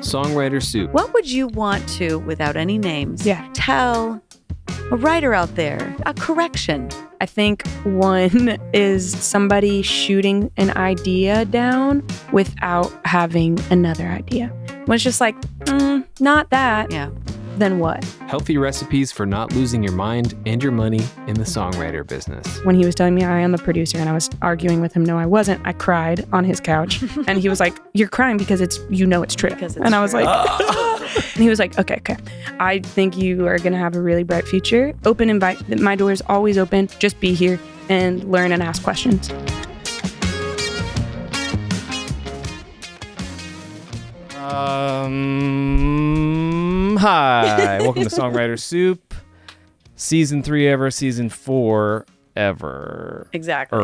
Songwriter Soup. What would you want to, without any names, tell a writer out there? A correction. I think one is somebody shooting an idea down without having another idea. When it's just like, not that. Yeah. Then what? Healthy recipes for not losing your mind and your money in the songwriter business. When he was telling me I am a producer and I was arguing with him, no, I wasn't. I cried on his couch. And he was like, you're crying because it's true. And I was like, and he was like, okay. I think you are going to have a really bright future. Open invite. My door is always open. Just be here and learn and ask questions. Hi, welcome to Songwriter Soup, season 3 ever, season 4 ever. Exactly.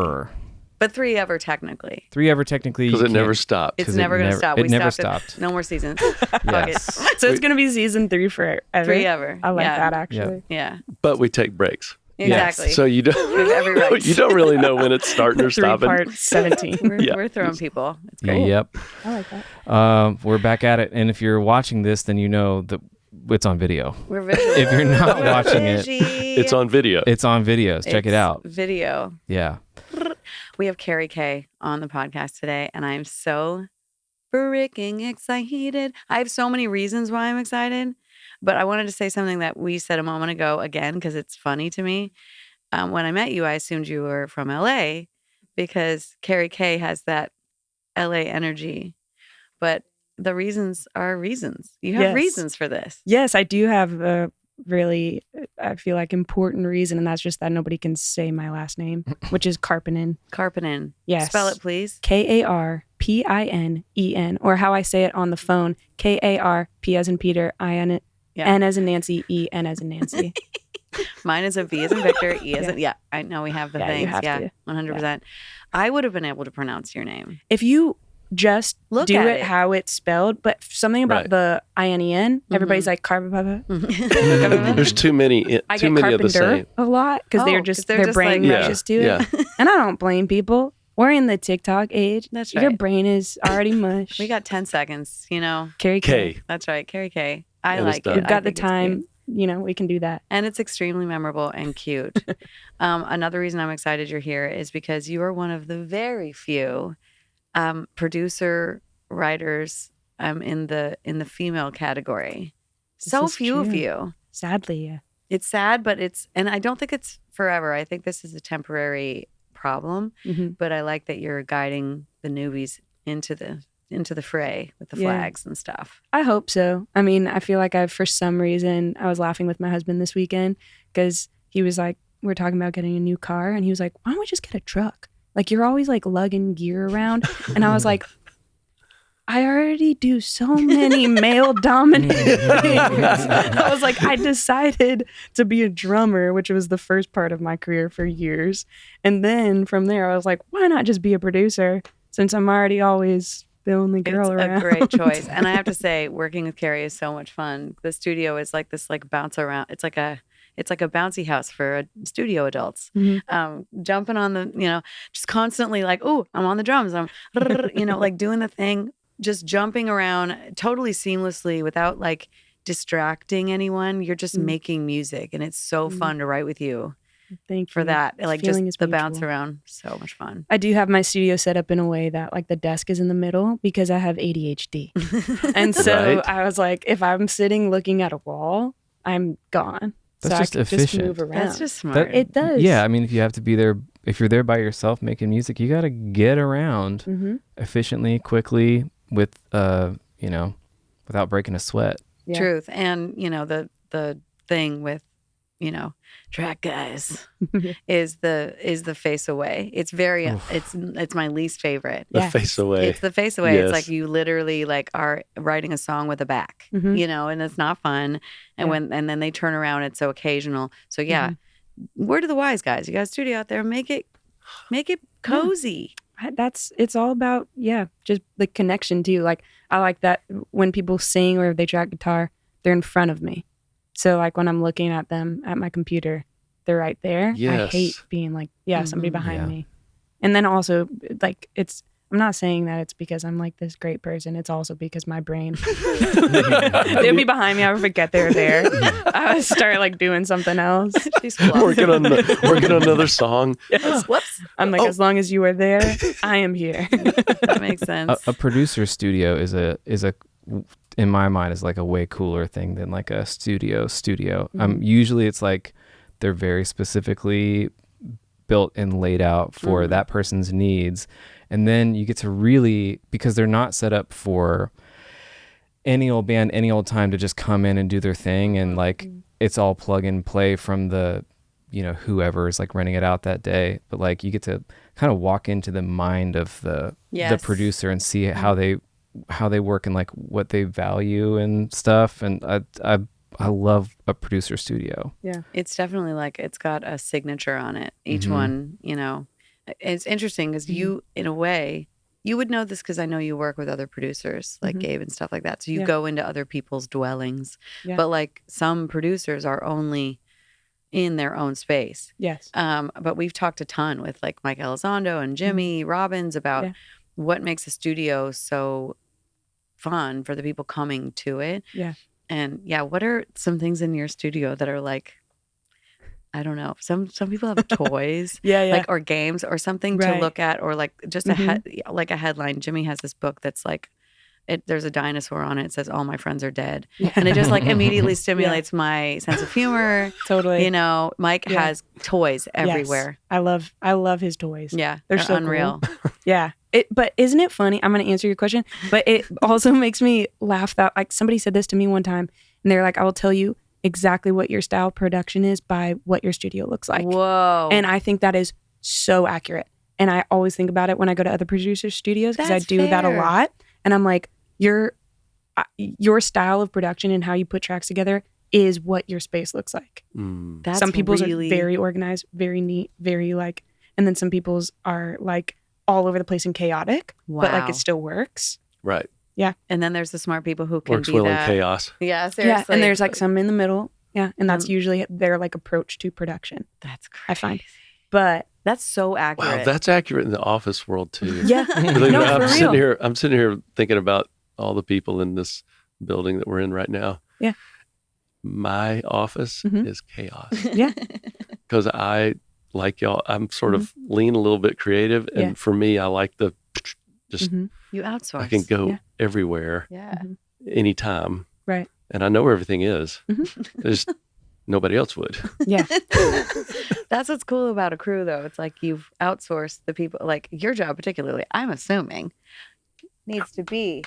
But 3 ever technically. 3 ever technically. Because it never stopped. It's never going to stop. It never stopped. No more seasons. Yes. So it's going to be season 3 forever. 3 ever. I like that actually. Yeah. But we take breaks. Exactly. Yes. So you don't you don't really know when it's starting or stopping. 3 part 17. We're throwing people. It's great. Yep. I like that. We're back at it. And if you're watching this, then you know that it's on video. We're visual. If you're not watching it, it's on video. It's on videos. Check it out. Video. Yeah. We have Carrie K on the podcast today, and I'm so freaking excited. I have so many reasons why I'm excited, but I wanted to say something that we said a moment ago again, because it's funny to me. When I met you, I assumed you were from LA because Carrie K has that LA energy, but the reasons are reasons. You have reasons for this. Yes, I do have a really, I feel like, important reason, and that's just that nobody can say my last name, which is Karpenin. Karpenin. Yes. Spell it, please. Karpinen, or how I say it on the phone, Karp as in Peter, N as in Nancy, En as in Nancy. Mine is a V as in Victor, E as in, I know we have the things. To. 100%. Yeah. I would have been able to pronounce your name. If you just look do at it how it's spelled, but something about the INEN, everybody's like Carpapa. There's too many I too get many of the same. a lot because their brain like, rushes to it. And I don't blame people. We're in the TikTok age. That's right. Your brain is already mush. We got 10 seconds, Carrie K. That's right, Carrie K. I like it. We've got the time. We can do that. And it's extremely memorable and cute. Another reason I'm excited you're here is because you are one of the very few producer writers in the female category. So few of you. Sadly, yeah. It's sad, but and I don't think it's forever. I think this is a temporary problem. But I like that you're guiding the newbies into the fray with the flags and stuff. I hope so. I mean, I feel like for some reason, I was laughing with my husband this weekend because he was like, we're talking about getting a new car. And he was like, why don't we just get a truck? Like, you're always like lugging gear around. And I was like, I already do so many male dominated things. I was like, I decided to be a drummer, which was the first part of my career for years. And then from there, I was like, why not just be a producer since I'm already always the only girl around? It's a great choice. And I have to say, working with Carrie is so much fun. The studio is like this bounce around. It's like a bouncy house for studio adults. Jumping on the, just constantly like, oh, I'm on the drums. I'm, like doing the thing, just jumping around totally seamlessly without like distracting anyone. You're just making music, and it's so fun to write with you. Thank you for that. Like just the mutual. bounce around. So much fun. I do have my studio set up in a way that like the desk is in the middle because I have ADHD. And so I was like, if I'm sitting looking at a wall, I'm gone. That's so just I efficient. Just move around. That's just smart. It does. Yeah, I mean, if you have to be there, if you're there by yourself making music, you got to get around efficiently, quickly, with without breaking a sweat. Yeah. Truth. And the thing with track guys is the face away. It's very it's my least favorite. The face away. It's the face away. Yes. It's like you literally like are writing a song with a back, and it's not fun. And and then they turn around, it's so occasional. So word to the wise guys, you got a studio out there, make it cozy. It's all about just the connection too. Like I like that when people sing or if they track guitar, they're in front of me. So like when I'm looking at them at my computer, they're right there. Yes. I hate being like somebody behind me. And then also like I'm not saying that it's because I'm like this great person. It's also because my brain. They'd be behind me. I would forget they were there. I would start like doing something else. She's working on another song. Yes. Whoops. I'm like, as long as you are there, I am here. That makes sense. A producer studio is a in my mind is like a way cooler thing than like a studio. Usually it's like they're very specifically built and laid out for that person's needs. And then you get to really, because they're not set up for any old band, any old time to just come in and do their thing. And like, it's all plug and play from the, whoever is like renting it out that day. But like, you get to kind of walk into the mind of the producer and see how they work and like what they value and stuff. And I love a producer studio. Yeah. It's definitely like it's got a signature on it. Each one, It's interesting because you, in a way, you would know this because I know you work with other producers like Gabe and stuff like that. So you go into other people's dwellings. Yeah. But like some producers are only in their own space. Yes. But we've talked a ton with like Mike Elizondo and Jimmy Robbins about what makes a studio so fun for the people coming to it. Yeah. And what are some things in your studio that are like, I don't know. Some people have toys, like or games or something to look at, or like just like a headline. Jimmy has this book that's like, there's a dinosaur on it. It says, "All my friends are dead," and it just like immediately stimulates my sense of humor. Totally. Mike has toys everywhere. Yes. I love his toys. Yeah, they're so unreal. Cool. Yeah. But isn't it funny? I'm going to answer your question, but it also makes me laugh that like somebody said this to me one time, and they're like, "I will tell you exactly what your style of production is by what your studio looks like." Whoa. And I think that is so accurate. And I always think about it when I go to other producers' studios because I do that a lot. And I'm like, your style of production and how you put tracks together is what your space looks like. That's some people's really... are very organized, very neat, very like, and then some people's are like all over the place and chaotic, but like it still works. Right. Yeah. And then there's the smart people who can works be well that. in chaos. Yeah, seriously. Yeah, and there's like some in the middle. Yeah, and that's usually their like approach to production. That's crazy. I find. But that's so accurate. Wow, that's accurate in the office world too. Yeah. I'm sitting here thinking about all the people in this building that we're in right now. Yeah. My office is chaos. Yeah. Because I, like y'all, I'm sort of lean a little bit creative. And for me, I like the just, you outsource. I can go everywhere anytime. Right. And I know where everything is. There's nobody else would. Yeah. That's what's cool about a crew, though. It's like you've outsourced the people, like your job particularly, I'm assuming, needs to be,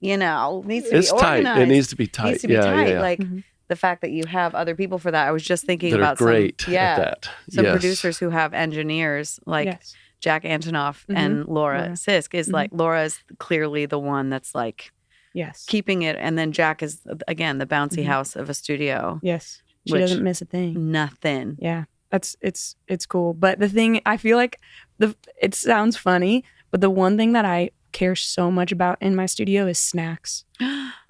needs to it's be tight. organized. It needs to be tight. Needs to be tight. Yeah. Like the fact that you have other people for that. I was just thinking that about are great at that. Some producers who have engineers like Jack Antonoff and Laura Sisk is like, Laura is clearly the one that's like keeping it. And then Jack is, again, the bouncy house of a studio. Yes. She doesn't miss a thing. Nothing. Yeah. It's cool. But the thing, I feel like it sounds funny, but the one thing that I care so much about in my studio is snacks.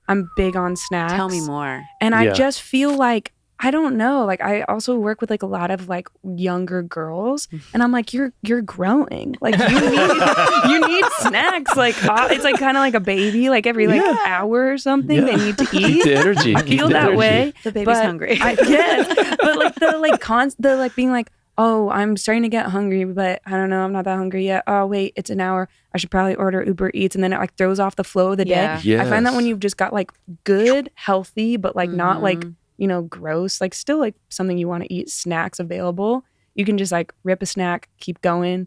I'm big on snacks. Tell me more. And I just feel like, I don't know, like I also work with like a lot of like younger girls, and I'm like, you're growing. Like you need snacks. Like it's like kind of like a baby, like every like hour or something they need to eat. Keep the energy. I feel that way. The baby's hungry. Yes. But like the like being like, oh, I'm starting to get hungry, but I don't know, I'm not that hungry yet. Oh wait, it's an hour. I should probably order Uber Eats, and then it like throws off the flow of the day. Yes. I find that when you've just got like good, healthy, but like not like, gross, like still like something you want to eat, snacks available, you can just like rip a snack, keep going,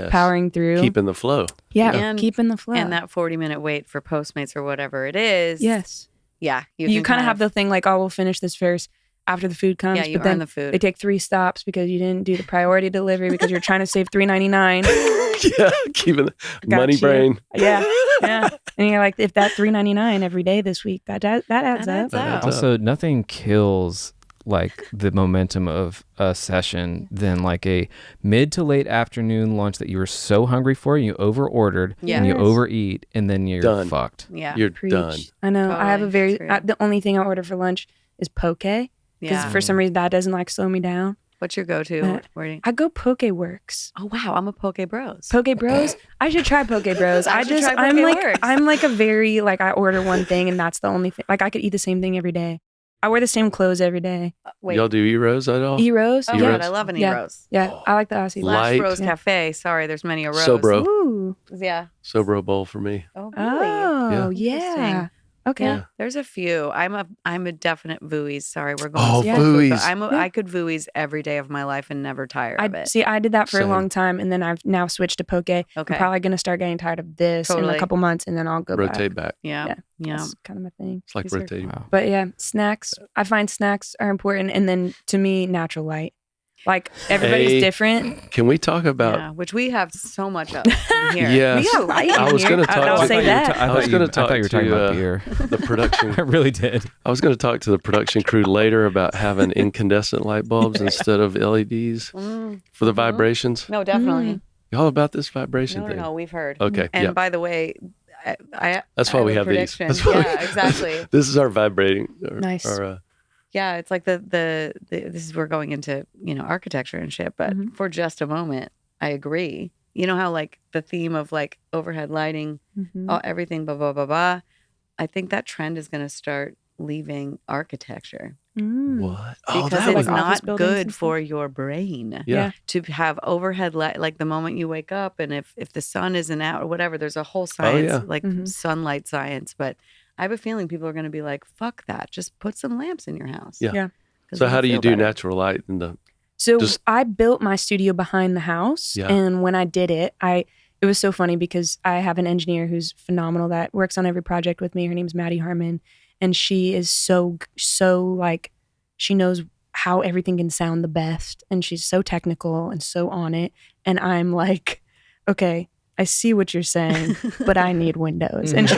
powering through, keeping the flow. And keeping the flow. And that 40-minute wait for Postmates or whatever it is. Yes. Yeah. You kind of have the thing like, oh, we'll finish this first after the food comes. Yeah, you but then earn the food. They take 3 stops because you didn't do the priority delivery because you're trying to save $3.99. Yeah, keeping the money brain. Yeah. And you're like, if that $3.99 every day this week, that adds up. Also, nothing kills like the momentum of a session than like a mid to late afternoon lunch that you were so hungry for, you over ordered and you overeat, and then you're fucked. Yeah, you're done. I know. Totally. I have the only thing I order for lunch is poke because for some reason that doesn't like slow me down. What's your go-to wording? I go Poke Works. Oh wow, I'm a Poke Bros. Poke Bros. I should try Poke Bros. I'm like a very like I order one thing and that's the only thing. Like I could eat the same thing every day. I wear the same clothes every day. Wait, Y'all do E-Rose at all? E-Rose? oh E-Rose? God, I love an Yeah. E-Rose. Yeah, I like the Aussie. Slash Light. Rose Cafe. Sorry, there's many a Rose. Sobro. Ooh. Yeah. Sobro bowl for me. Oh really? Oh, Yeah. yeah. Interesting. Okay. Yeah, there's a few. I'm a definite Vuis. Sorry, we're going. Oh, full food, but Vuis. I could Vuis every day of my life and never tire of it. I did that for Same. a long time, and then I've now switched to Poke. Okay. I'm probably going to start getting tired of this in Totally. a couple months, and then I'll go Rotate back. back. Yeah. That's kind of my thing. It's like These are- rotating. Wow. But yeah, snacks. I find snacks are important, and then to me, natural light. Like everybody's Hey, different. Can we talk about? Yeah, which we have so much of in here. Yeah. We got light I in was here. gonna talk I'll to- say that. I was gonna talk I thought you were talking to, about beer. the production. I really did. I was going to talk to the production crew later about having incandescent light bulbs instead of LEDs for the vibrations. No, definitely. Y'all about this vibration No, thing? no, we've heard. Okay. And yeah. by the way, That's why I we have have a these. prediction. That's why we- Yeah, exactly. This is our vibrating. Nice. Yeah, it's like the this is we're going into, architecture and shit, but for just a moment, I agree. You know how like the theme of like overhead lighting, everything, blah, blah, blah, blah. I think that trend is going to start leaving architecture What? Oh, because that it's was like office not buildings good and for your brain Yeah. to have overhead light. Like the moment you wake up and if the sun isn't out or whatever, there's a whole science, yeah. like sunlight science. But I have a feeling people are going to be like, fuck that. Just put some lamps in your house. Yeah. Yeah. 'Cause So it'll how do you feel do better. natural light in the? So Just- I built my studio behind the house, Yeah. and when I did it, it was so funny because I have an engineer who's phenomenal that works on every project with me. Her name's Maddie Harmon, and she is so like she knows how everything can sound the best, and she's so technical and so on it. And I'm like, okay, I see what you're saying, but I need windows. And but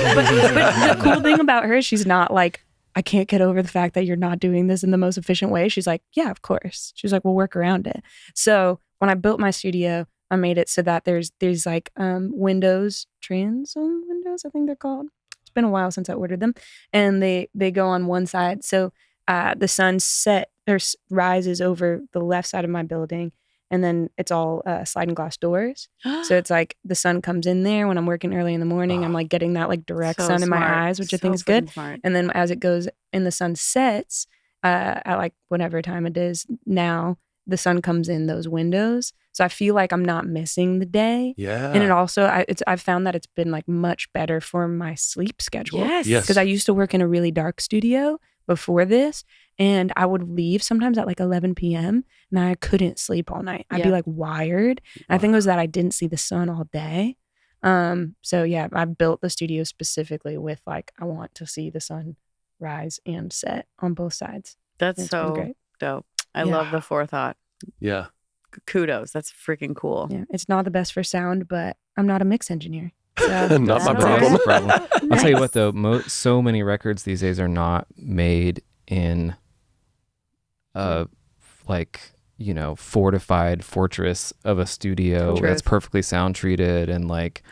the cool thing about her, she's not like, I can't get over the fact that you're not doing this in the most efficient way. She's like, yeah, of course. She's like, we'll work around it. So when I built my studio, I made it so that there's like windows, transom windows, I think they're called. It's been a while since I ordered them. And they go on one side. So the sun rises over the left side of my building. And then it's all sliding glass doors. So it's like the sun comes in there when I'm working early in the morning. I'm like getting that like direct So sun in my smart. eyes, which I So think is good. freaking smart. And then as it goes and the sun sets, at like whatever time it is now, the sun comes in those windows. So I feel like I'm not missing the day. Yeah. And it also, I've found that it's been like much better for my sleep schedule. Yes. Yes. Because I used to work in a really dark studio before this, and I would leave sometimes at like 11 p.m. and I couldn't sleep all night. I'd be Yeah. like wired. And I think it was that I didn't see the sun all day. So yeah, I built the studio specifically with like, I want to see the sun rise and set on both sides. That's It's been so great. dope. I Yeah. love the forethought. Yeah. Kudos. That's freaking cool. Yeah, it's not the best for sound, but I'm not a mix engineer. So Not my That's problem. okay. I'll tell you what though, so many records these days are not made in fortified fortress of a studio Truth. that's perfectly sound treated and like,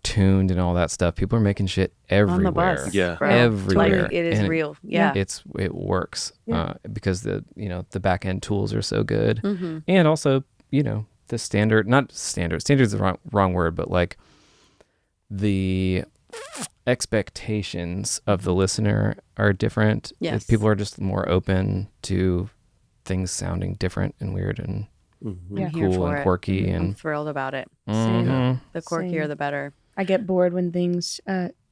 tuned and all that stuff. People are making shit everywhere. On the bus. Yeah. bro. Everywhere. Like, it is And real. Yeah. It works Yeah. because the back end tools are so good. Mm-hmm. And also, the standard's the wrong word, but like the expectations of the listener are different. Yes. People are just more open to things sounding different and weird and Mhm. Yeah. I'm here cool for and it. quirky I'm and thrilled about it. Same. Mhm. The quirkier, Same. the better. I get bored when things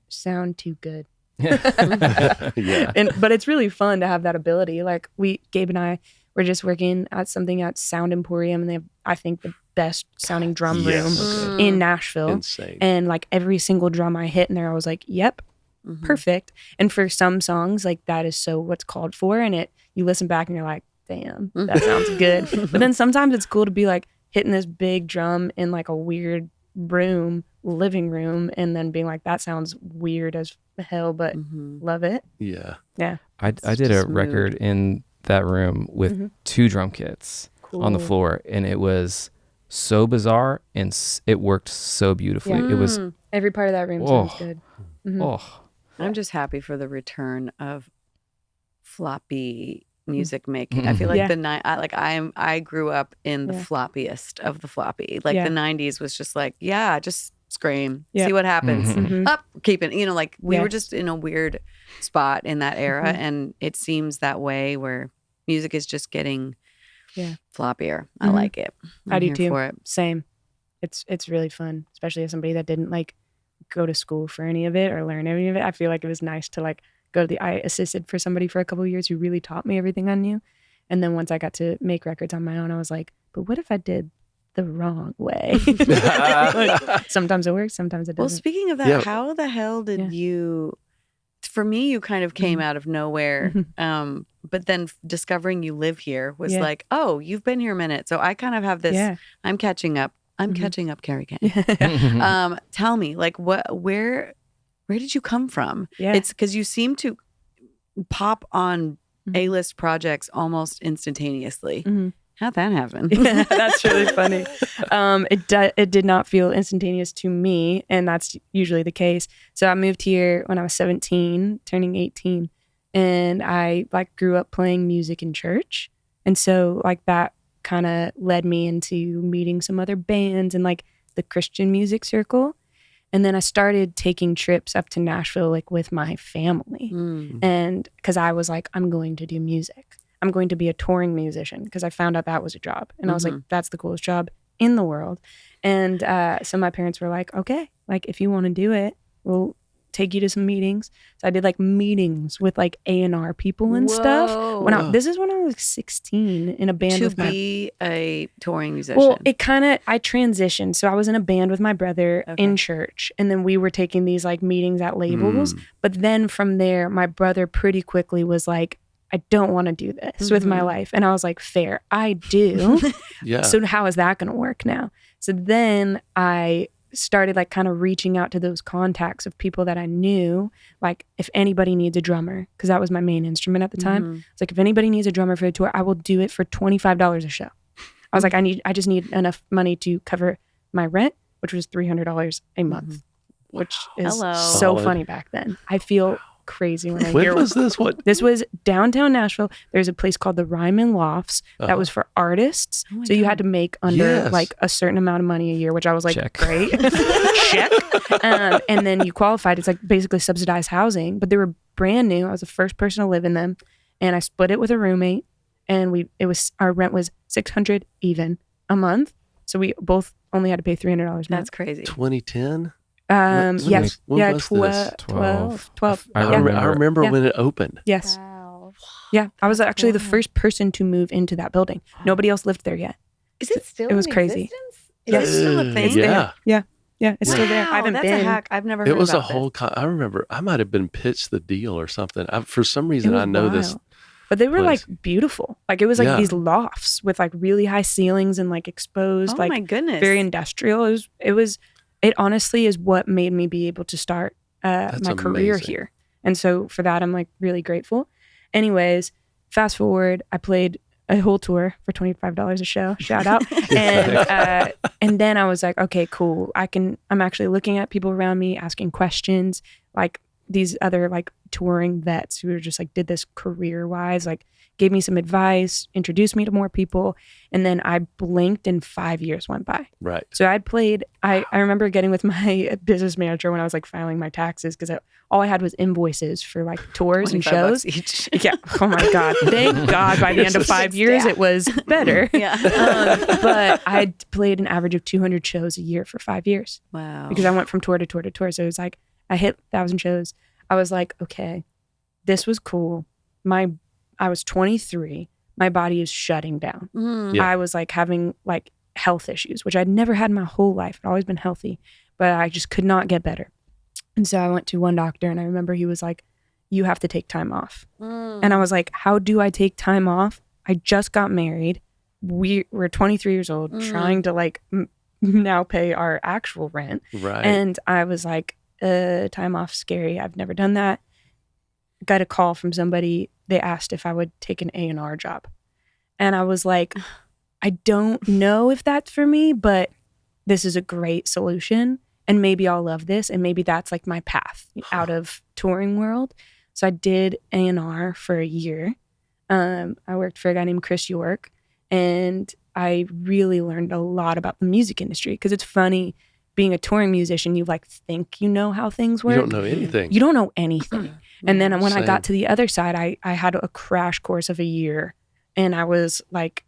sound too good. Yeah. But it's really fun to have that ability. Like Gabe and I were just working at something at Sound Emporium, and they have, I think, the best sounding drum Yes. room in Nashville. Insane. And like every single drum I hit in there, I was like, yep, Mhm. perfect. And for some songs, like that is so what's called for. And you listen back and you're like, damn, that sounds good. But then sometimes it's cool to be like hitting this big drum in like a weird living room, and then being like, that sounds weird as hell, but Mhm. love it. Yeah. Yeah. I did a just record in that room with 2 drum kits on the Cool. floor, and it was so bizarre and it worked so beautifully. Yeah. It was Every part of that room sounds good. Mhm. oh I'm just happy for the return of floppy music making. I feel like Yeah. I grew up in the Yeah. floppiest of the floppy. Like Yeah. the 90s was just like, yeah, just scream, Yep. see what happens. Mhm. Up, keep it. Like we were Yes. just in a weird spot in that era, Mhm. and it seems that way where music is just getting floppier. I Mhm. like it. I I'm do here too. for it. Same. It's really fun, especially as somebody that didn't like go to school for any of it or learn any of it. I feel like it was nice to like go to the I assisted for somebody for a couple of years who really taught me everything I knew. And then once I got to make records on my own, I was like, but what if I did the wrong way? Like, sometimes it works, sometimes it Well, doesn't. speaking of that, Yeah. how the hell did Yeah. you? For me, you kind of came Mhm. out of nowhere. Mhm. But then discovering you live here was Yeah. like, oh, you've been here a minute. So I kind of have this. Yeah. I'm catching up. I'm Mhm. catching up, Carrie K. Yeah. Tell me, like, where did you come from? Yeah. It's because you seem to pop on Mhm. A-list projects almost instantaneously. Mhm. How'd that happen? Yeah, that's really funny. It did not feel instantaneous to me, and that's usually the case. So I moved here when I was 17, turning 18, and I like grew up playing music in church, and so like that kind of led me into meeting some other bands and like the Christian music circle. And then I started taking trips up to Nashville like with my family, and because I was like, I'm going to do music. I'm going to be a touring musician because I found out that was a job. And I was like, that's the coolest job in the world. And so my parents were like, okay, like if you want to do it, we'll take you to some meetings. So I did like meetings with like A&R people and stuff. This is when I was 16 in a band to with be a touring musician. Well, I transitioned. So I was in a band with my brother in church, and then we were taking these like meetings at labels. But then from there, my brother pretty quickly was like, I don't want to do this with my life. And I was like, fair, I do. Yeah. So how is that going to work now? So then I started like kind of reaching out to those contacts of people that I knew, like if anybody needs a drummer, because that was my main instrument at the time. It's like, if anybody needs a drummer for a tour, I will do it for $25 a show. I was like, I just need enough money to cover my rent, which was $300 a month, which is so Solid. funny back then. I feel crazy when I When hear was this? What? This was downtown Nashville. There's a place called the Ryman Lofts that was for artists. So you had to make under like a certain amount of money a year, which I was like, Check. great. Check. And then you qualified. It's like basically subsidized housing, but they were brand new. I was the first person to live in them, and I split it with a roommate. And our rent was $600 even a month. So we both only had to pay $300 a month. That's crazy. 2010? Yes. When Yeah, was this? 12. I Yeah. remember Yeah. when it opened. Yes. Wow. Yeah. I was actually the first person to move into that building. Nobody else lived there yet. Is it still It was in crazy. existence? Is it still a thing? It's there. Yeah, it's still there. I haven't that's been. a hack. I've never heard It was a about whole. I remember. I might have been pitched the deal or something. For some It reason, was I know this. wild. But they were place. like beautiful. Like it was like Yeah. these lofts with like really high ceilings and like exposed, Oh like my goodness. very industrial. It honestly is what made me be able to start my career amazing. here. And so for that, I'm like really grateful. Anyways, fast forward, I played a whole tour for $25 a show. Shout out. And then I was like, okay, cool. I'm actually looking at people around me, asking questions, like these other like touring vets who were just like did this career wise, like gave me some advice, introduced me to more people. And then I blinked and 5 years went by. Right. So I remember getting with my business manager when I was like filing my taxes because all I had was invoices for like tours and shows. $25 each. Yeah. Oh my God. Thank God by the end of 5 years, it was better. Yeah. But I had played an average of 200 shows a year for 5 years Wow. because I went from tour to tour to tour. So it was like, I hit 1,000 shows. I was like, okay, this was cool. I was 23. My body is shutting down. Yeah. I was like having like health issues, which I'd never had my whole life. I'd always been healthy, but I just could not get better. And so I went to one doctor and I remember he was like, you have to take time off. And I was like, how do I take time off? I just got married. We're 23 years old, trying to like now pay our actual rent. Right. And I was like, time off scary. I've never done that. Got a call from somebody. They asked if I would take an A&R job. And I was like, I don't know if that's for me, but this is a great solution. And maybe I'll love this. And maybe that's like my path out of touring world. So I did A&R for a year. I worked for a guy named Chris York, and I really learned a lot about the music industry because it's funny being a touring musician. You like think you know how things work. You don't know anything. You don't know anything. And then when I got Same. to the other side, I had a crash course of a year, and I was like,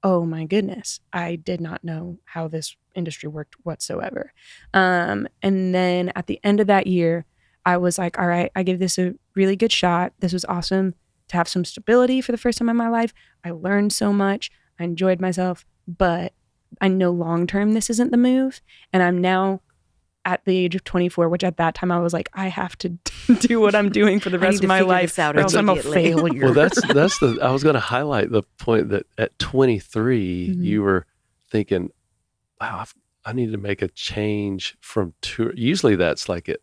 oh my goodness, I did not know how this industry worked whatsoever. And then at the end of that year, I was like, all right, I give this a really good shot. This was awesome to have some stability for the first time in my life. I learned so much. I enjoyed myself, but I know long-term this isn't the move. And I'm now at the age of 24, which at that time I was like, I have to do what I'm doing for the rest of my life, or else I'm a failure. Well, that's I was going to highlight the point that at 23, you were thinking, wow, I need to make a change from tour. Usually that's like at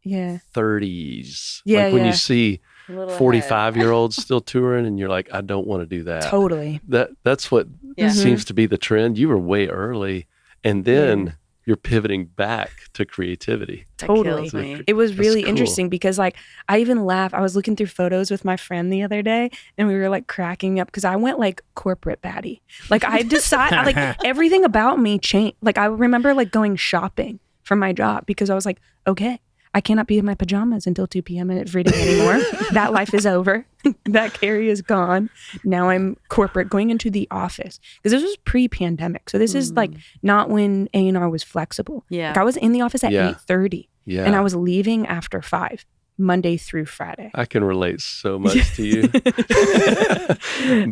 30s. Yeah, like when you see 45-year-olds still touring and you're like, I don't want to do that. Totally. That's what seems to be the trend. You were way early, and then you're pivoting back to creativity. Totally. It was really interesting because like I even laugh. I was looking through photos with my friend the other day and we were like cracking up because I went like corporate baddie. Like I decided like everything about me changed. Like I remember like going shopping for my job because I was like, okay, I cannot be in my pajamas until 2 p.m. every day anymore. That life is over. That Carrie is gone. Now I'm corporate, going into the office. Because this was pre-pandemic. So this is like not when A&R was flexible. Yeah. Like I was in the office at 8:30. Yeah. And I was leaving after 5, Monday through Friday. I can relate so much to you.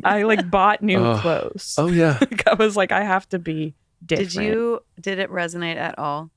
I like bought new clothes. Oh, yeah. Like, I was like, I have to be different. Did it resonate at all?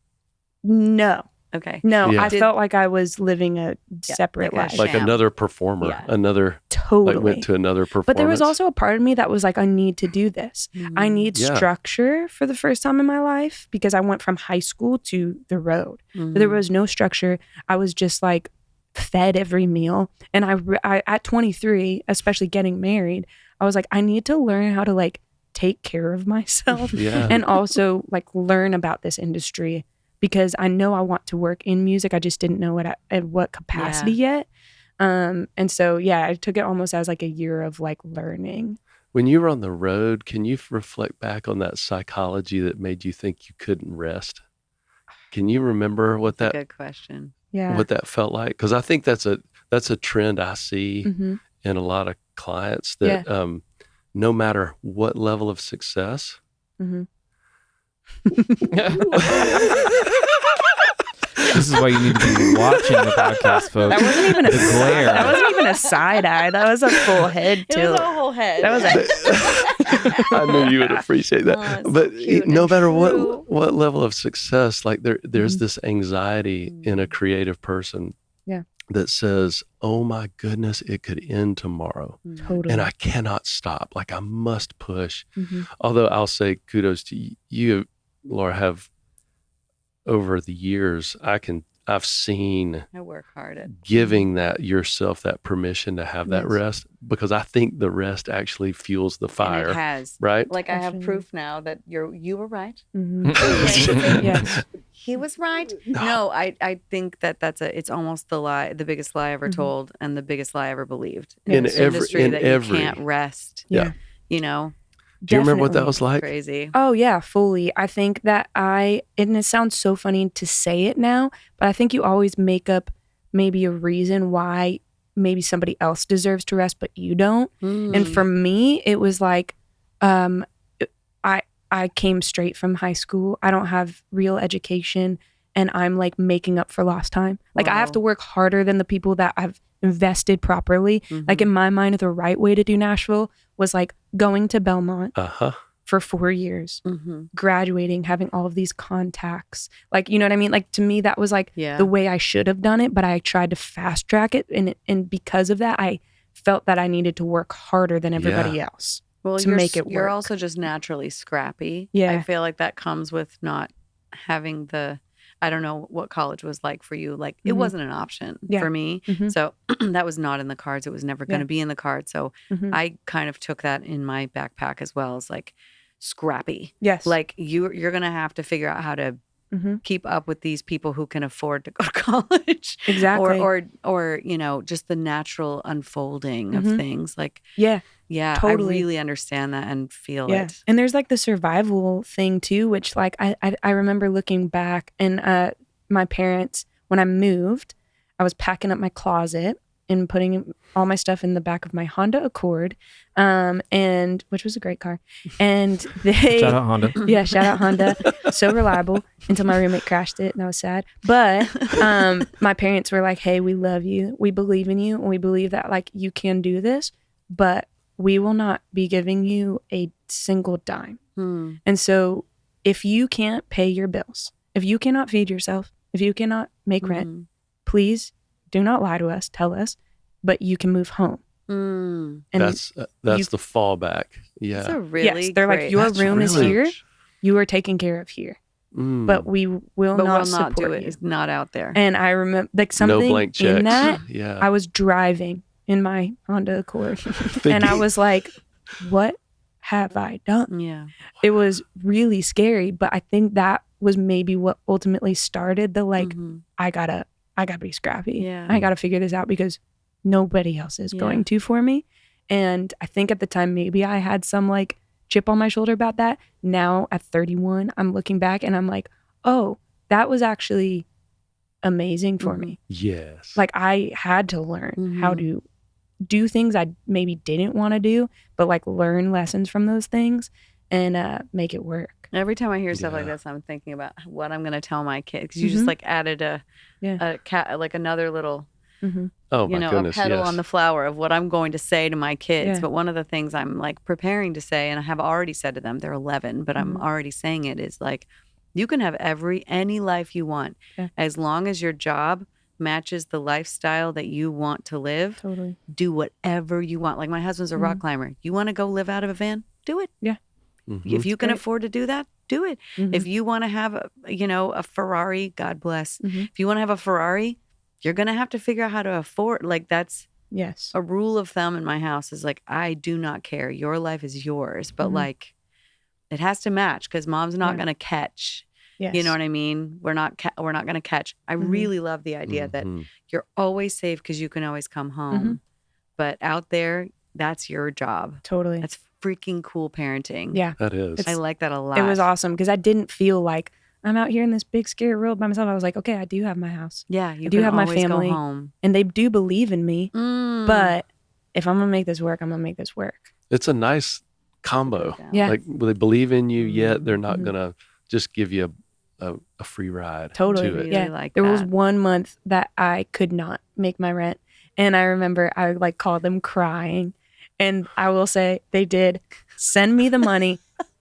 No. Okay. No, Yeah. I felt like I was living a separate like a life. Like sham. another performer, Yeah. another, Totally. like went to another performance. But there was also a part of me that was like, I need to do this. I need structure for the first time in my life because I went from high school to the road. So there was no structure. I was just like fed every meal. And I at 23, especially getting married, I was like, I need to learn how to like take care of myself and also like learn about this industry. Because I know I want to work in music. I just didn't know at what capacity yet. And so, I took it almost as like a year of like learning. When you were on the road, can you reflect back on that psychology that made you think you couldn't rest? Can you remember what That's a good question. what that felt like? Because I think that's a trend I see in a lot of clients that no matter what level of success, This is why you need to be watching the podcast, folks. That wasn't even a glare. That wasn't even a side eye. That was a full head tilt. It was a whole head. That was I knew you would appreciate that. Oh, but cute no and matter true. what level of success, like there's this anxiety in a creative person that says, oh my goodness, it could end tomorrow. Totally. And I cannot stop. Like I must push. Although I'll say kudos to you, Laura, have over the years, I've seen I work hard at giving that yourself that permission to have that rest, because I think the rest actually fuels the fire. And it has. Right? Like I have proof now that you were right. Yes. He was right. No, I think it's almost the biggest lie ever told and the biggest lie ever believed in this industry, that you can't rest. Yeah. You know? Do you remember what that Definitely. was like? Crazy. Oh yeah, fully. I think that and it sounds so funny to say it now, but I think you always make up maybe a reason why maybe somebody else deserves to rest, but you don't. And for me, it was like, I came straight from high school. I don't have real education, and I'm like making up for lost time. Like I have to work harder than the people that I've invested properly. Like in my mind, the right way to do Nashville was like going to Belmont for 4 years, graduating, having all of these contacts. Like, you know what I mean? Like to me, that was like the way I should have done it, but I tried to fast track it. And because of that, I felt that I needed to work harder than everybody else to make it work. You're also just naturally scrappy. Yeah. I feel like that comes with not having I don't know what college was like for you. Like it wasn't an option for me. So that was not in the cards. It was never going to be in the cards. So I kind of took that in my backpack as well as like scrappy. Yes. Like you're going to have to figure out how to keep up with these people who can afford to go to college. Exactly. Or you know, just the natural unfolding of things. Like, Yeah. yeah, Totally. I really understand that and feel Yeah. it. And there's like the survival thing too, which like I remember looking back and my parents, when I moved, I was packing up my closet and putting all my stuff in the back of my Honda Accord, and which was a great car. And they Shout out Honda. Yeah, shout out Honda. So reliable until my roommate crashed it and I was sad. But my parents were like, hey, we love you. We believe in you. And we believe that like you can do this, but we will not be giving you a single dime. And so if you can't pay your bills, if you cannot feed yourself, if you cannot make rent, please do not lie to us, tell us, but you can move home. And That's the fallback. Yeah. That's a really yes, they're great, like, your That's room is really- here. You are taken care of here. But we will but not will not support do it. you. It's not out there. And I remember like No something blank checks. in that. Yeah. I was driving in my Honda Accord and I was like, what have I done? Yeah. It was really scary, but I think that was maybe what ultimately started the like, I gotta be scrappy. Yeah. I gotta figure this out because nobody else is going to for me. And I think at the time, maybe I had some like chip on my shoulder about that. Now at 31, I'm looking back and I'm like, oh, that was actually amazing for me. Yes. Like I had to learn how to do things I maybe didn't want to do, but like learn lessons from those things and make it work. Every time I hear stuff like Yeah. this, I'm thinking about what I'm going to tell my kids. Because you just like added a cat, like another little, oh you my know, goodness. a petal yes. on the flower of what I'm going to say to my kids. Yeah. But one of the things I'm like preparing to say, and I have already said to them, they're 11, but I'm already saying it, is like, you can have any life you want as long as your job matches the lifestyle that you want to live. Totally. Do whatever you want. Like my husband's a rock climber. You want to go live out of a van? Do it. Yeah. If you can great. afford to do that, do it. If you want to have a Ferrari, God bless. If you want to have a Ferrari, you're going to have to figure out how to afford. Like that's Yes. a rule of thumb in my house is like, I do not care. Your life is yours. But like, it has to match because mom's not going to catch. Yes. You know what I mean? We're not going to catch. I really love the idea that you're always safe because you can always come home. But out there, that's your job. Totally. That's freaking cool parenting. Yeah. That is. I like that a lot. It was awesome because I didn't feel like I'm out here in this big scary world by myself. I was like, okay, I do have my house. Yeah, you I do can have my always family. go home. And they do believe in me. Mm. But if I'm going to make this work, I'm going to make this work. It's a nice combo. Yeah. Like they believe in you, yet they're not gonna just give you a free ride. Totally. To it. Really Yeah. like There was that. 1 month that I could not make my rent. And I remember I like called them crying. And I will say they did send me the money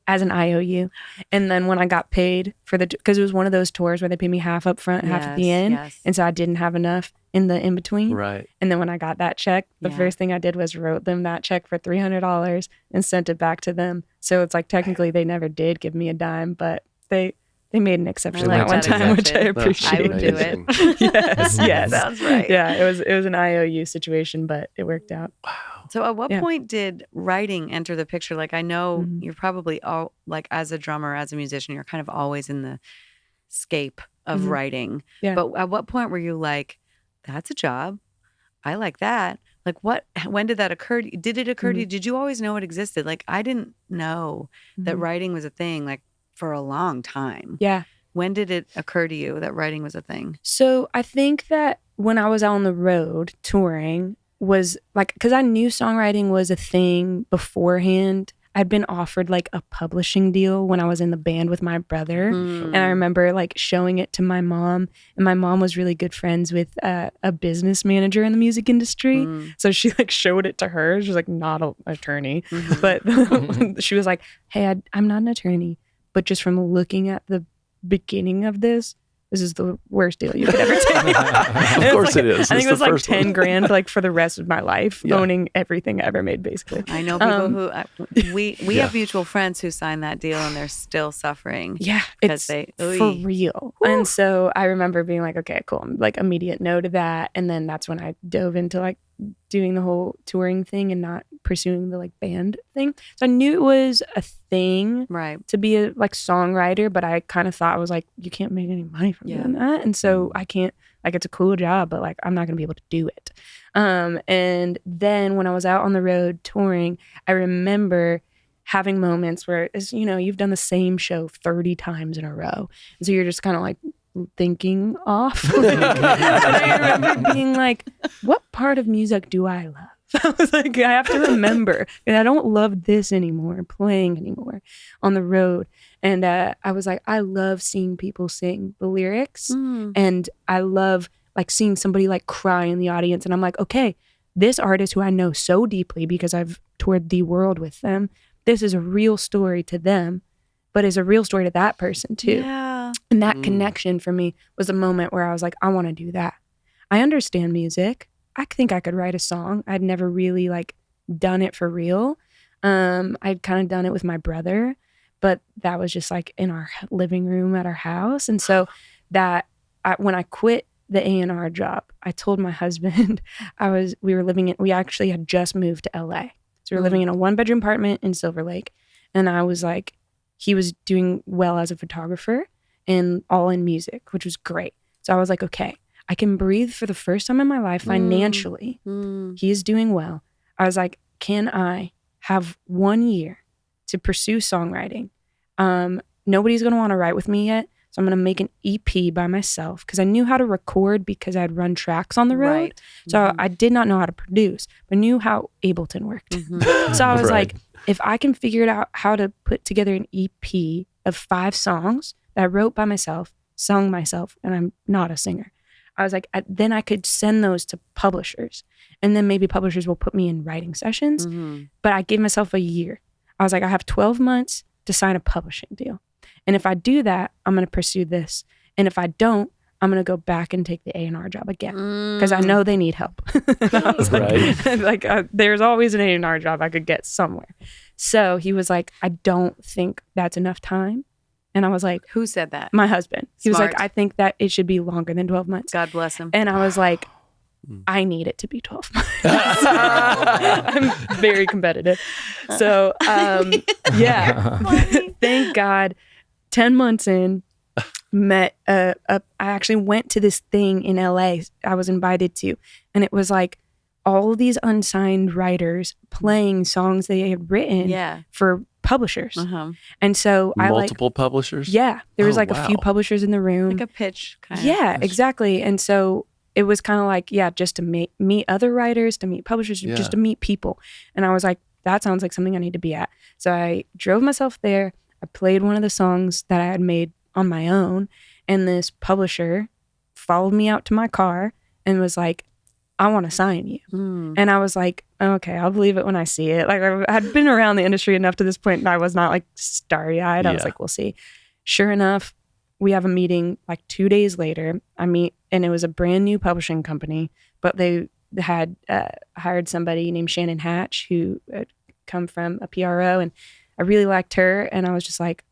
as an IOU. And then when I got paid for because it was one of those tours where they pay me half up front, half at the Yes, end. yes. And so I didn't have enough in the in between. Right. And then when I got that check, the Yeah. first thing I did was wrote them that check for $300 and sent it back to them. So it's like technically they never did give me a dime, but they made an exception I that like one that time, which I exception. That's appreciate. I would do it. amazing. Yes, yes. Sounds right. Yeah, it was an IOU situation, but it worked out. So at what Yeah. point did writing enter the picture? Like I know you're probably all like as a drummer, as a musician, you're kind of always in the scape of writing. Yeah. But at what point were you like, that's a job? I like that. Like when did that occur to you? Did it occur to you? Did you always know it existed? Like I didn't know that writing was a thing like for a long time. Yeah. When did it occur to you that writing was a thing? So I think that when I was on the road touring was like, because I knew songwriting was a thing beforehand. I'd been offered like a publishing deal when I was in the band with my brother. And I remember like showing it to my mom. And my mom was really good friends with a business manager in the music industry. So she like showed it to her. She was like not an attorney. But she was like, hey, I'm not an attorney. But just from looking at the beginning of this is the worst deal you could ever take. Of course it is. I think It's it was the like first one. 10 grand like for the rest of my life, Yeah. owning everything I ever made, basically. I know people who we have mutual friends who signed that deal and they're still suffering. Yeah, 'Cause it's they- for Oy. real. And so I remember being like, okay, cool. I'm like immediate no to that. And then that's when I dove into like doing the whole touring thing and not pursuing the like band thing. So I knew it was a thing Right. to be a like songwriter, but I kind of thought I was like, you can't make any money from doing that. And so I can't, like, it's a cool job, but like, I'm not going to be able to do it. And then when I was out on the road touring, I remember having moments where, as you know, you've done the same show 30 times in a row. And so you're just kind of like thinking off. And I remember being like, what part of music do I love? I was like, I have to remember. And I don't love this anymore, playing anymore on the road. And I was like, I love seeing people sing the lyrics. And I love like seeing somebody like cry in the audience. And I'm like, okay, this artist who I know so deeply because I've toured the world with them, this is a real story to them, but is a real story to that person too. Yeah. And that connection for me was a moment where I was like, I want to do that. I understand music. I think I could write a song. I'd never really like done it for real. I'd kind of done it with my brother, but that was just like in our living room at our house. And so when I quit the A&R job, I told my husband we actually had just moved to LA. So we were living in a 1-bedroom apartment in Silver Lake. And I was like, he was doing well as a photographer and all in music, which was great. So I was like, okay, I can breathe for the first time in my life financially. He is doing well. I was like, can I have 1 year to pursue songwriting? Nobody's going to want to write with me yet. So I'm going to make an EP by myself because I knew how to record because I'd run tracks on the road. Right. So I did not know how to produce, but knew how Ableton worked. So I was like, if I can figure it out how to put together an EP of 5 songs that I wrote by myself, sung myself, and I'm not a singer. I was like, then I could send those to publishers. And then maybe publishers will put me in writing sessions. But I gave myself a year. I was like, I have 12 months to sign a publishing deal. And if I do that, I'm going to pursue this. And if I don't, I'm going to go back and take the A&R job again because I know they need help. I was like, there's always an A&R job I could get somewhere. So he was like, I don't think that's enough time. And I was like, who said that? My husband. He was Smart. like, I think that it should be longer than 12 months. God bless him. And I was like, I need it to be 12 months. I'm very competitive. So, thank God, 10 months in, I actually went to this thing in LA I was invited to. And it was like all of these unsigned writers playing songs they had written for publishers. And so multiple publishers? Yeah. There was a few publishers in the room. Like a pitch kind of. Yeah, exactly. And so it was kind of like, just to meet other writers, to meet publishers, just to meet people. And I was like, that sounds like something I need to be at. So I drove myself there. I played one of the songs that I had made on my own. And this publisher followed me out to my car and was like, I want to sign you. And I was like, okay, I'll believe it when I see it. Like I'd been around the industry enough to this point and I was not like starry-eyed. I was like, we'll see. Sure enough, we have a meeting like 2 days later. I meet, and it was a brand new publishing company, but they had hired somebody named Shannon Hatch who had come from a PRO, and I really liked her. And I was just like,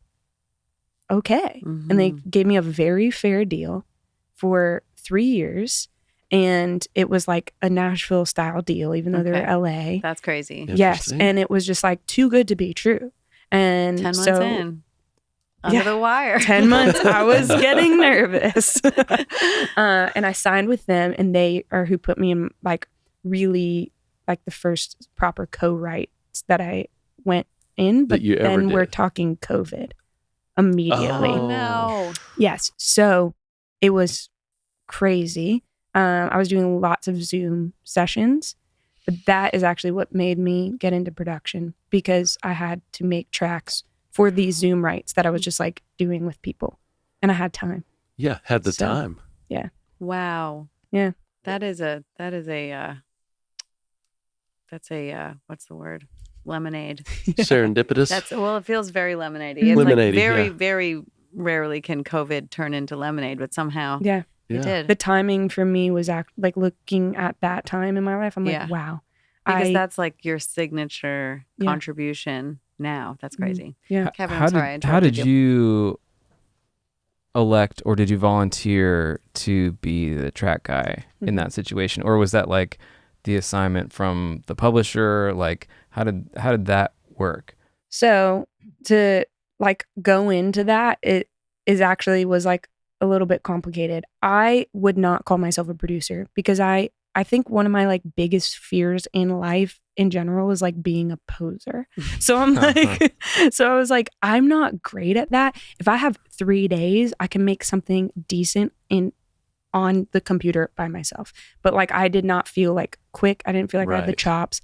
okay. And they gave me a very fair deal for 3 years. And it was like a Nashville style deal, even though they're LA. That's crazy. Yes. And it was just like too good to be true. And 10 months in. Under the wire. 10 months. I was getting nervous. And I signed with them, and they are who put me in like really like the first proper co-writes that I went in. But then we're talking COVID immediately. Oh, no. Yes. So it was crazy. I was doing lots of Zoom sessions, but that is actually what made me get into production because I had to make tracks for these Zoom writes that I was just like doing with people, and I had time. Yeah, had the time. Yeah. Wow. Yeah. That's a what's the word? Lemonade. Serendipitous. It feels very lemonade-y. It's Lemonade-y, like very, very rarely can COVID turn into lemonade, but somehow it did. The timing for me was like looking at that time in my life. I'm like, wow. Because that's like your signature contribution now. That's crazy. Yeah. Kevin, how did you elect, or did you volunteer to be the track guy in that situation? Or was that like the assignment from the publisher? Like, How did that work? So to like go into that, it was like a little bit complicated. I would not call myself a producer because I think one of my like biggest fears in life in general is like being a poser. So I'm like, so I was like, I'm not great at that. If I have 3 days, I can make something decent on the computer by myself. But like, I did not feel like quick. I didn't feel like I had the chops.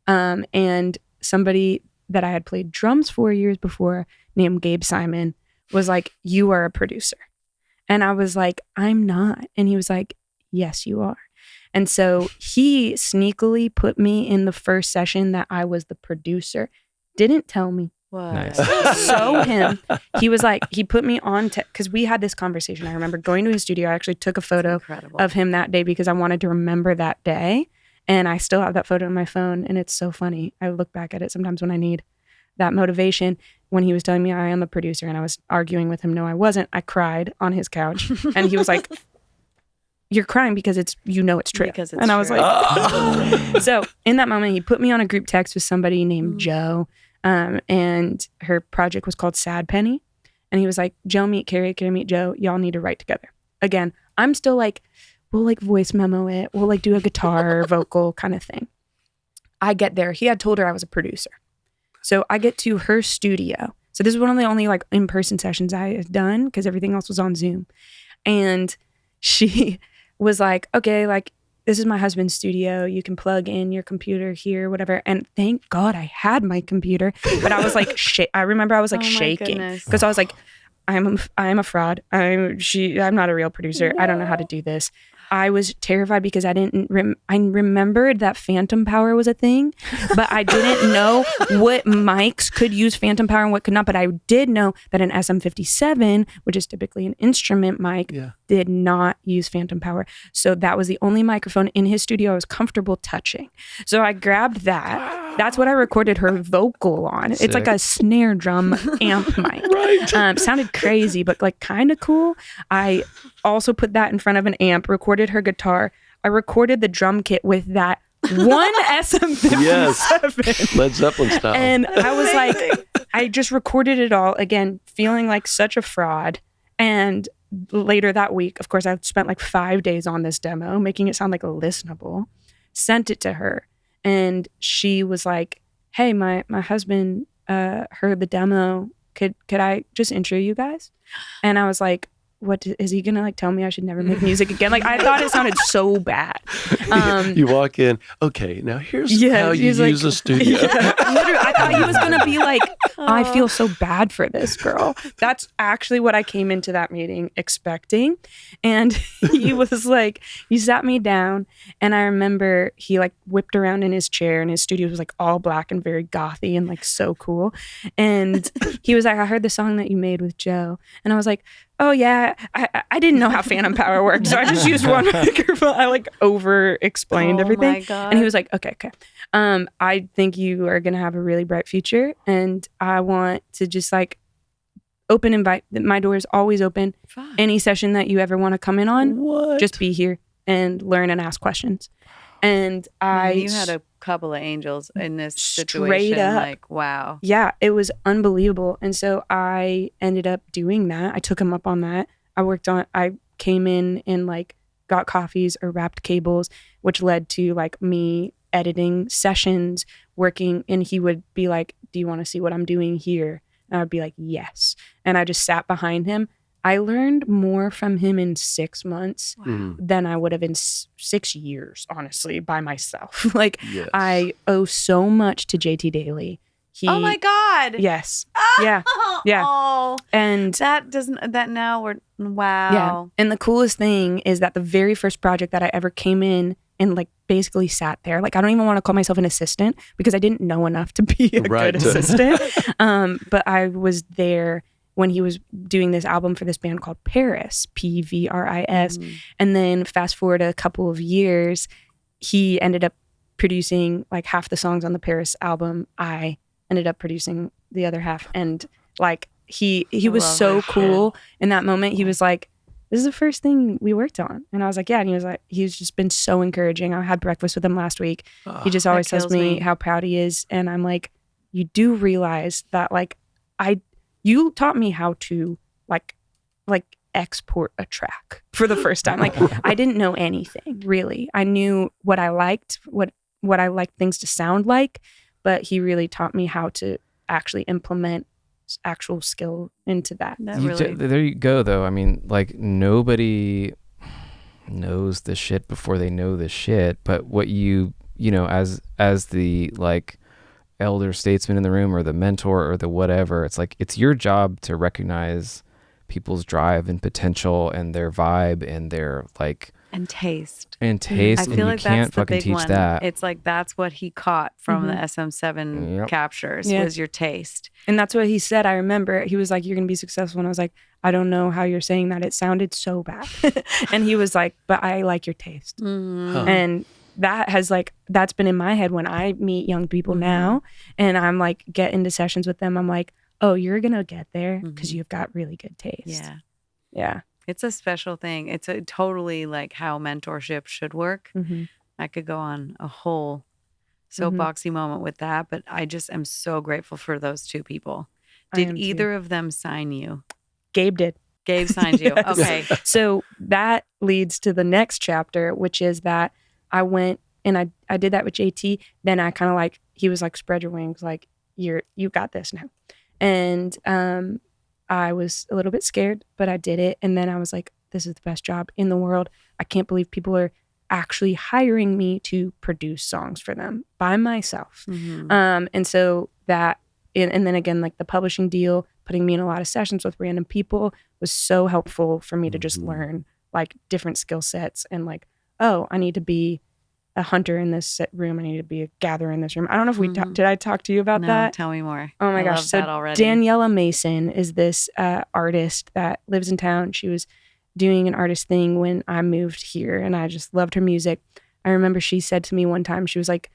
And somebody that I had played drums for years before named Gabe Simon was like, you are a producer. And I was like, I'm not. And he was like, yes, you are. And so he sneakily put me in the first session that I was the producer. Didn't tell me. What? Nice. So him, he was like, he put me on because we had this conversation. I remember going to his studio. I actually took a photo of him that day because I wanted to remember that day. And I still have that photo on my phone. And it's so funny. I look back at it sometimes when I need that motivation. When he was telling me I am a producer and I was arguing with him, no, I wasn't. I cried on his couch. And he was like, you're crying because it's true. And I was like, so in that moment, he put me on a group text with somebody named Joe. And her project was called Sad Penny. And he was like, Joe, meet Carrie, Carrie, meet Joe. Y'all need to write together. Again, I'm still like, we'll like voice memo it. We'll like do a guitar vocal kind of thing. I get there. He had told her I was a producer. So I get to her studio. So this is one of the only like in-person sessions I had done because everything else was on Zoom. And she was like, okay, like this is my husband's studio. You can plug in your computer here, whatever. And thank God I had my computer. But I was like, I remember I was like shaking because I was like, I'm a fraud. I'm not a real producer. No. I don't know how to do this. I was terrified because I remembered that phantom power was a thing, but I didn't know what mics could use phantom power and what could not. But I did know that an SM57, which is typically an instrument mic, did not use phantom power. So that was the only microphone in his studio I was comfortable touching. So I grabbed that. Wow. That's what I recorded her vocal on. Sick. It's like a snare drum amp mic. Right. Sounded crazy, but like kind of cool. I also put that in front of an amp, recorded her guitar. I recorded the drum kit with that one SM57. Yes, Led Zeppelin style. And I was like, I just recorded it all, again, feeling like such a fraud. And later that week, of course, I spent like 5 days on this demo, making it sound like a listenable, sent it to her. And she was like, hey, my husband heard the demo. Could I just intro you guys? And I was like, what is he gonna like tell me I should never make music again? Like I thought it sounded so bad. You walk in, okay, now here's how you use a studio. Literally, I thought he was gonna be like, I feel so bad for this girl. That's actually what I came into that meeting expecting. And he was like, he sat me down, and I remember he like whipped around in his chair, and his studio was like all black and very gothy and like so cool. And he was like, I heard the song that you made with Joe, and I was like, oh yeah, I didn't know how phantom power worked, so I just used one microphone. I like over explained everything. My God. And he was like, okay. I think you are gonna have a really bright future, and I want to just like invite. My door is always open. Fuck. Any session that you ever want to come in on, just be here and learn and ask questions. And you had a couple of angels in this situation. Straight up. Like, wow. Yeah, it was unbelievable. And so I ended up doing that. I took him up on that. I came in and like got coffees or wrapped cables, which led to like me editing sessions, working. And he would be like, do you want to see what I'm doing here? And I would be like, yes. And I just sat behind him. I learned more from him in 6 months than I would have in 6 years, honestly, by myself. Like, yes. I owe so much to JT Daly. Oh my God. Yes. Yeah. Yeah. Oh. And wow. Yeah. And the coolest thing is that the very first project that I ever came in and like basically sat there, like I don't even want to call myself an assistant because I didn't know enough to be a good assistant. But I was there when he was doing this album for this band called Paris, Pvris. And then fast forward a couple of years, he ended up producing like half the songs on the Paris album. I ended up producing the other half. And like he was so cool in that moment. He was like, this is the first thing we worked on. And I was like, yeah. And he was like, he's just been so encouraging. I had breakfast with him last week. He just always tells me how proud he is. And I'm like, you do realize that like you taught me how to like export a track for the first time. Like I didn't know anything really. I knew what I liked, what I liked things to sound like, but he really taught me how to actually implement actual skill into that. There you go though. I mean, like nobody knows the shit before they know the shit, but what you know, as the like elder statesman in the room or the mentor or the whatever, it's like it's your job to recognize people's drive and potential and their vibe and their like and taste I feel and like you can't fucking teach one. that. It's like that's what he caught from the SM7 captures was your taste. And that's what he said. I remember he was like, you're gonna be successful, and I was like, I don't know how you're saying that, it sounded so bad. And he was like, but I like your taste. And that has like, that's been in my head when I meet young people now and I'm like get into sessions with them, I'm like, oh, you're gonna get there because you've got really good taste. Yeah. It's a special thing. It's a totally like how mentorship should work. I could go on a whole soapboxy moment with that, but I just am so grateful for those two people. Did either of them sign you? Gabe did. Gabe signed you. Yes. Okay. So that leads to the next chapter, which is that I went and I did that with JT. Then I kind of like, he was like, spread your wings. Like you got this now. And, I was a little bit scared, but I did it. And then I was like, this is the best job in the world. I can't believe people are actually hiring me to produce songs for them by myself. And so that, and then again, like the publishing deal, putting me in a lot of sessions with random people was so helpful for me to just learn like different skill sets and like, oh, I need to be a hunter in this room. I need to be a gatherer in this room. I don't know if we did I talk to you about that? Tell me more. Oh my gosh. Love So that already. Daniela Mason is this artist that lives in town. She was doing an artist thing when I moved here and I just loved her music. I remember she said to me one time, she was like,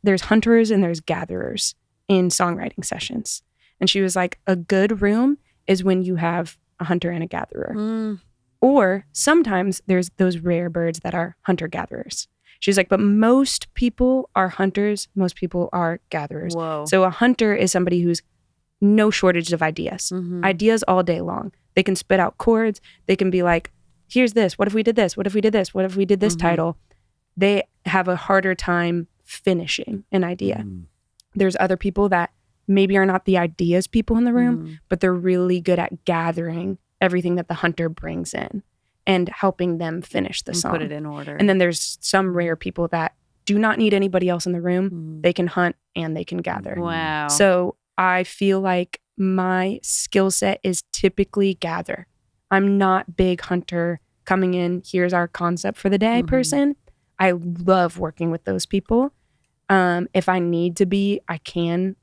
there's hunters and there's gatherers in songwriting sessions. And she was like, a good room is when you have a hunter and a gatherer. Or sometimes there's those rare birds that are hunter-gatherers. She's like, but most people are hunters. Most people are gatherers. Whoa. So a hunter is somebody who's no shortage of ideas. Ideas all day long. They can spit out chords. They can be like, here's this. What if we did this? What if we did this? What if we did this title? They have a harder time finishing an idea. There's other people that maybe are not the ideas people in the room, but they're really good at gathering everything that the hunter brings in and helping them finish the song. Put it in order. And then there's some rare people that do not need anybody else in the room. They can hunt and they can gather. Wow. So I feel like my skill set is typically gather. I'm not big hunter coming in, here's our concept for the day person. I love working with those people. If I need to be, I can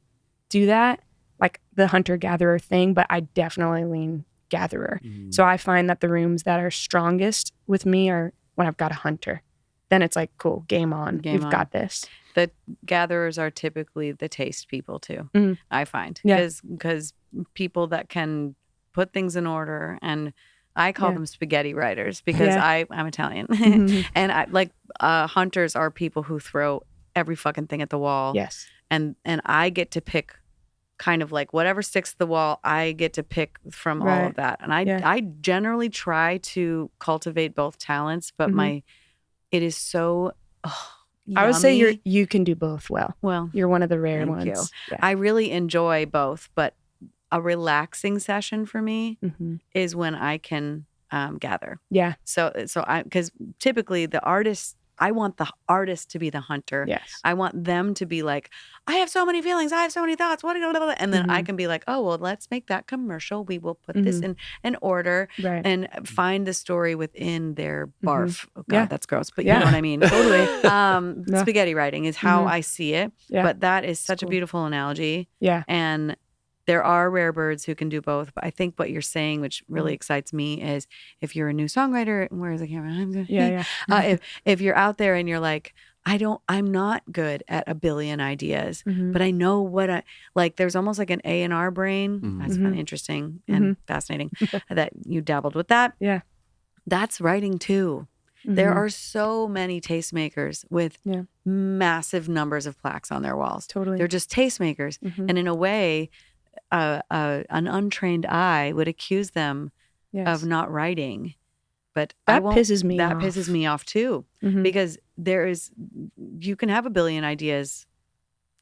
do that, like the hunter-gatherer thing, but I definitely lean gatherer. So I find that the rooms that are strongest with me are when I've got a hunter. Then it's like, cool, game on. We've got this. The gatherers are typically the taste people too, I find. Because people that can put things in order, and I call them spaghetti writers because I'm Italian. And I like hunters are people who throw every fucking thing at the wall. Yes. And I get to pick kind of like whatever sticks to the wall, I get to pick from all of that. And I generally try to cultivate both talents, but it is so I would say you can do both well. Well, you're one of the rare thank ones. You. I really enjoy both, but a relaxing session for me is when I can gather. Yeah. So because typically I want the artist to be the hunter. Yes. I want them to be like, I have so many feelings. I have so many thoughts. And then I can be like, oh, well, let's make that commercial. We will put this in order and find the story within their barf. Oh, God, that's gross. But you know what I mean? Totally. Spaghetti writing is how I see it. Yeah. But that is such a beautiful analogy. Yeah. And there are rare birds who can do both. But I think what you're saying, which really excites me, is if you're a new songwriter, where's the camera? If you're out there and you're like, I'm not good at a billion ideas, Mhm. but I know what I like. There's almost like an A&R brain. Mhm. That's Mhm. interesting and fascinating that you dabbled with that. Yeah. That's writing too. There Mhm. are so many tastemakers with Yeah. massive numbers of plaques on their walls. Totally. They're just tastemakers. Mhm. And in a way, an untrained eye would accuse them Yes. of not writing. But That pisses me That off. pisses me off too, Mhm. because you can have a billion ideas.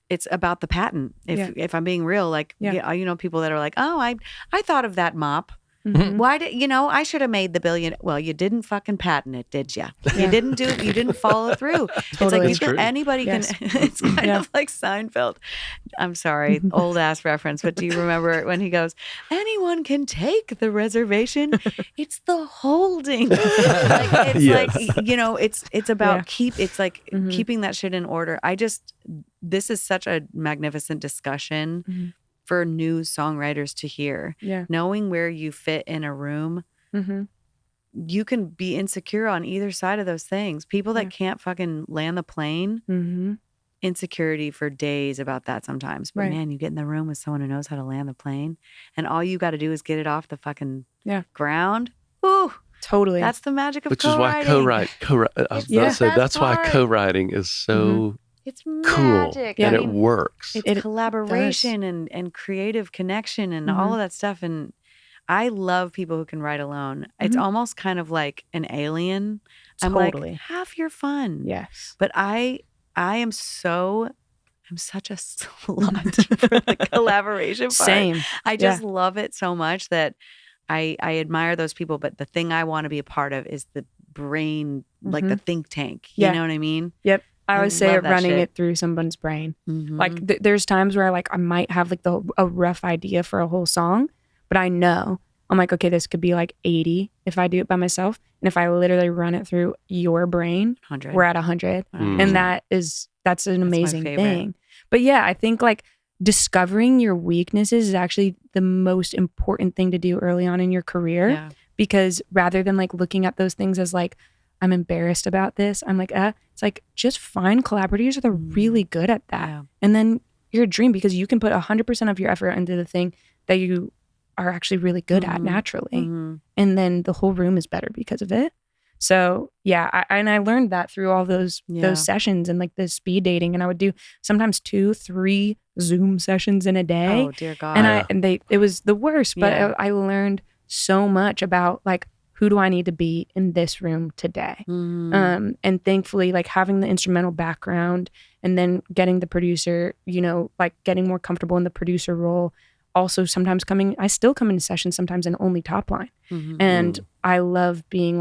It's about the patent. If I'm being real, like, people that are like, oh, I thought of that mop. Mhm. Why did I should have made the billion? Well, you didn't fucking patent it, did you? Yeah. You didn't follow through. It's Totally. like anybody Yes. can. It's kind Yeah. of like Seinfeld. I'm sorry, old ass reference, but do you remember when he goes, anyone can take the reservation? It's the holding. It's about keeping that shit in order. This is such a magnificent discussion. Mhm. For new songwriters to hear. Yeah. Knowing where you fit in a room, Mhm. you can be insecure on either side of those things. People that can't fucking land the plane, Mhm. insecurity for days about that sometimes. But Right. man, you get in the room with someone who knows how to land the plane, and all you got to do is get it off the fucking ground. Ooh, Totally. that's the magic of Which is why co-writing. I was about to say, that's why part. co-writing is so It's cool magic. and I it mean, works. It's collaboration and creative connection and all of that stuff. And I love people who can write alone. It's almost kind of like an alien. Totally. I'm like, have your fun. Yes. But I'm such a slut for the collaboration part. Same. I just love it so much that I admire those people. But the thing I want to be a part of is the brain, like the think tank. You know what I mean? Yep. I always say love that running shit. it through someone's brain. Mhm. Like there's times where I might have a rough idea for a whole song, but I know I'm like, okay, this could be like 80 if I do it by myself. And if I literally run it through your brain, 100. we're at 100. Mm. And that's an amazing favorite. thing. But yeah, I think discovering your weaknesses is actually the most important thing to do early on in your career. Yeah. Because rather than looking at those things as I'm embarrassed about this, I'm it's just find collaborators that are really good at that. Yeah. And then you're a dream because you can put 100% of your effort into the thing that you are actually really good at naturally. Mhm. And then the whole room is better because of it. So yeah, I learned that through all those sessions and the speed dating, and I would do sometimes 2-3 Zoom sessions in a day. Oh dear God. And it was the worst, but I learned so much about who do I need to be in this room today? Mhm. And thankfully, having the instrumental background and then getting the producer, getting more comfortable in the producer role. Also, sometimes I still come into sessions sometimes and only top line. Mhm. And I love being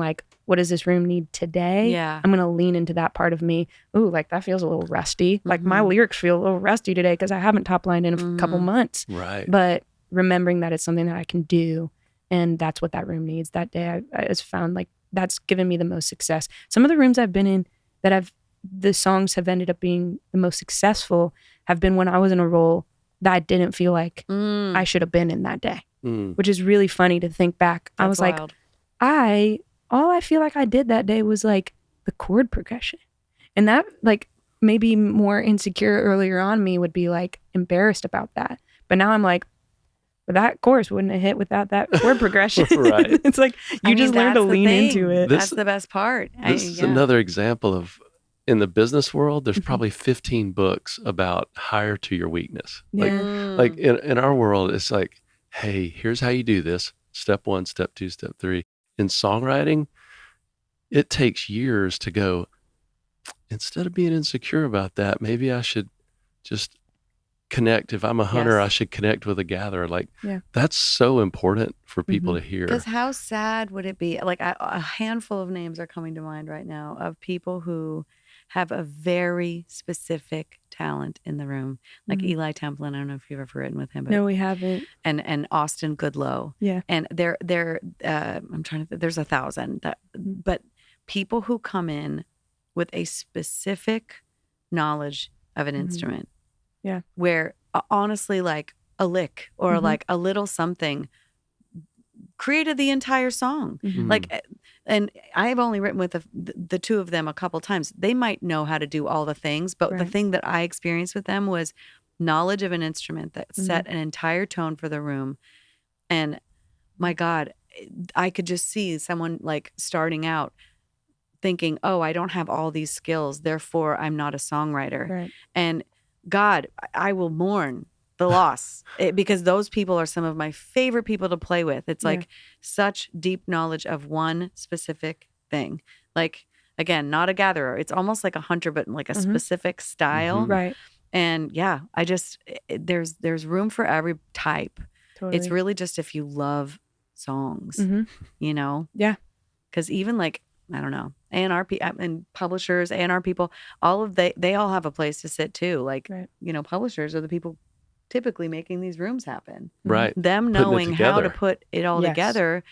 what does this room need today? Yeah. I'm going to lean into that part of me. Ooh, that feels a little rusty. My lyrics feel a little rusty today because I haven't top lined in a couple months. Right. But remembering that it's something that I can do. And that's what that room needs that day. I just found that's given me the most success. Some of the rooms I've been in that the songs have ended up being the most successful have been when I was in a role that I didn't feel like I should have been in that day, which is really funny to think back. I was wild. all I feel like I did that day was the chord progression. And that maybe more insecure earlier on me would be embarrassed about that. But now I'm but that chorus wouldn't have hit without that chord progression. Right. It's you just learn to that's the lean thing. into it. That's the best part. This is another example of, in the business world, there's probably 15 books about hire to your weakness. In our world, it's hey, here's how you do this. Step 1, step 2, step 3. In songwriting, it takes years to go, instead of being insecure about that, maybe I should just connect. If I'm a hunter, I should connect with a gatherer. That's so important for people to hear. Because how sad would it be? A handful of names are coming to mind right now of people who have a very specific talent in the room, Eli Templin. I don't know if you've ever written with him, but No, we haven't. and Austin Goodlow. Yeah. And they're I'm trying to. There's 1,000 but people who come in with a specific knowledge of an instrument. Yeah. Where honestly, a lick or a little something created the entire song. and I've only written with the two of them a couple times. They might know how to do all the things, but the thing that I experienced with them was knowledge of an instrument that set an entire tone for the room. And my God, I could just see someone like starting out thinking, oh, I don't have all these skills, therefore I'm not a songwriter. Right. And God, I will mourn the loss because those people are some of my favorite people to play with. It's like such deep knowledge of one specific thing. Like, again, not a gatherer. It's almost like a hunter, but like a specific style. Right. And yeah, there's room for every type. Totally. It's really just if you love songs, you know? Yeah. Because even like, I don't know, A&R and publishers, A&R people, they all have a place to sit too. Like, you know, publishers are the people typically making these rooms happen. Right. Them Putting it knowing how to together. put it all together.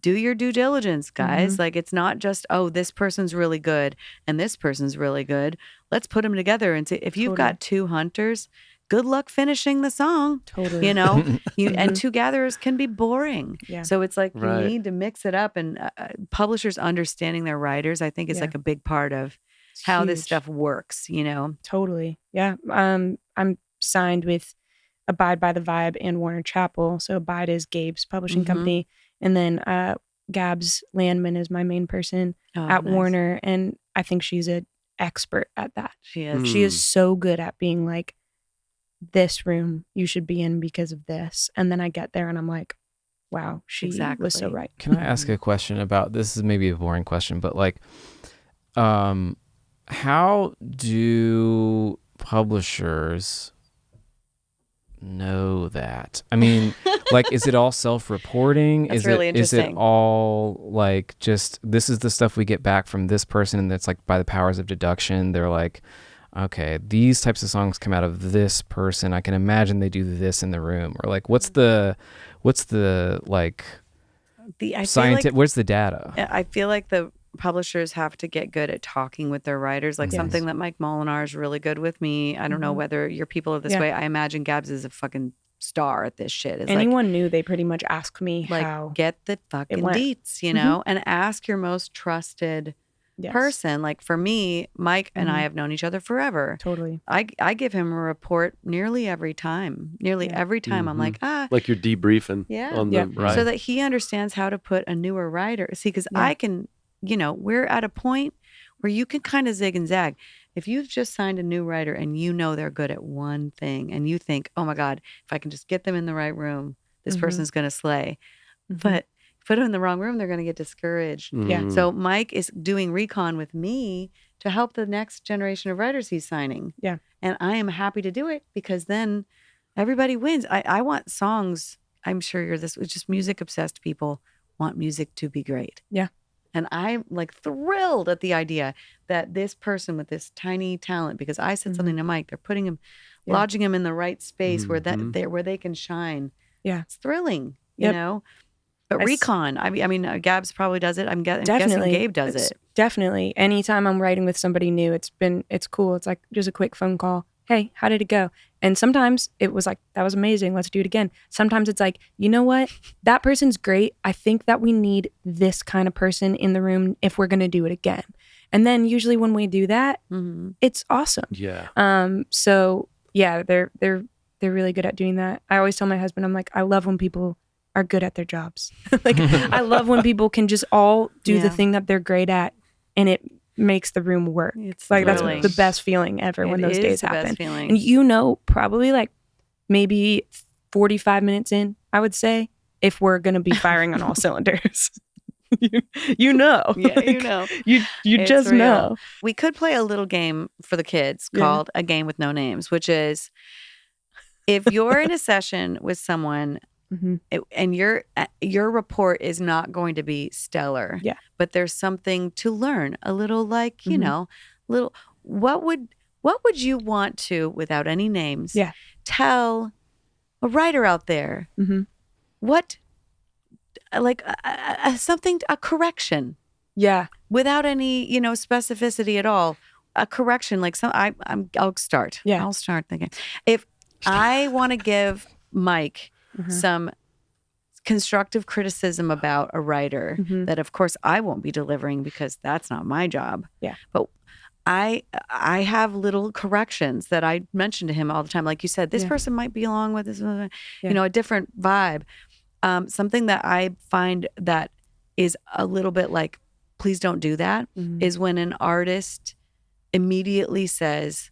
Do your due diligence, guys. Like, it's not just, oh, this person's really good and this person's really good. Let's put them together. And if you've got two hunters, good luck finishing the song. Totally. You know, and two gatherers can be boring. Yeah. So it's like you Right. need to mix it up. And publishers understanding their writers, I think, is like a big part of how this huge. stuff works, you know? Totally. Yeah. I'm signed with Abide by the Vibe and Warner Chappell. So Abide is Gabe's publishing company. And then Gabs Landman is my main person at nice. Warner. And I think she's an expert at that. She is. She is so good at being like, this room you should be in because of this. And then I get there and I'm like, wow, she was so right. Can I ask a question about this? Is maybe a boring question, but like, how do publishers know that? I mean, like, is it all self-reporting? That's Is really it is it interesting. all like just this is the stuff we get back from this person, and that's like by the powers of deduction? They're like, okay, these types of songs come out of this person. I can imagine they do this in the room, or like, what's the like scientific? Where's the data? I feel like the publishers have to get good at talking with their writers, like something that Mike Molinar is really good with me. I don't know whether your people are this way. I imagine Gabs is a fucking star at this shit. It's anyone knew, they pretty much asked me like how get the fucking went. deets, you know, and ask your most trusted person. Like for me, Mike and I have known each other forever. Totally. I give him a report nearly every time. Every time I'm like, like you're debriefing on the right. so that he understands how to put a newer writer. See, because I can, you know, we're at a point where you can kind of zig and zag. If you've just signed a new writer and you know they're good at one thing and you think, oh my God, if I can just get them in the right room, this person's going to slay. But put them in the wrong room, they're going to get discouraged. Yeah. So Mike is doing recon with me to help the next generation of writers he's signing. Yeah. And I am happy to do it because then everybody wins. I want songs. I'm sure you're this, it's just music obsessed people want music to be great. Yeah. And I'm like thrilled at the idea that this person with this tiny talent, because I said something to Mike, they're putting him, lodging him in the right space where they can shine. Yeah. It's thrilling, you know? But recon, I mean, Gabs probably does it. I'm guessing Gabe does it. Definitely. Anytime I'm writing with somebody new, it's cool. It's like just a quick phone call. Hey, how did it go? And sometimes it was like, that was amazing. Let's do it again. Sometimes it's like, you know what? That person's great. I think that we need this kind of person in the room if we're going to do it again. And then usually when we do that, it's awesome. Yeah. So yeah, they're really good at doing that. I always tell my husband, I'm like, I love when people are good at their jobs. Like, I love when people can just all do the thing that they're great at, and it makes the room work. It's like thrilling. That's the best feeling ever when those days happen. Best feeling. And you know, probably like maybe 45 minutes in, I would say, if we're going to be firing on all cylinders. you know. Yeah, you know. You It's just real. know. We could play a little game for the kids called A Game with No Names, which is if you're in a session with someone and your report is not going to be stellar, but there's something to learn, a little like, you know, what would you want to, without any names, tell a writer out there? What, like a correction, without any, you know, specificity at all, a correction, like I'll start the game. If I want to give Mike some constructive criticism about a writer that of course I won't be delivering because that's not my job. Yeah. But I have little corrections that I mention to him all the time. Like you said, this person might be along with this, you know, a different vibe. Something that I find that is a little bit like, please don't do that, is when an artist immediately says,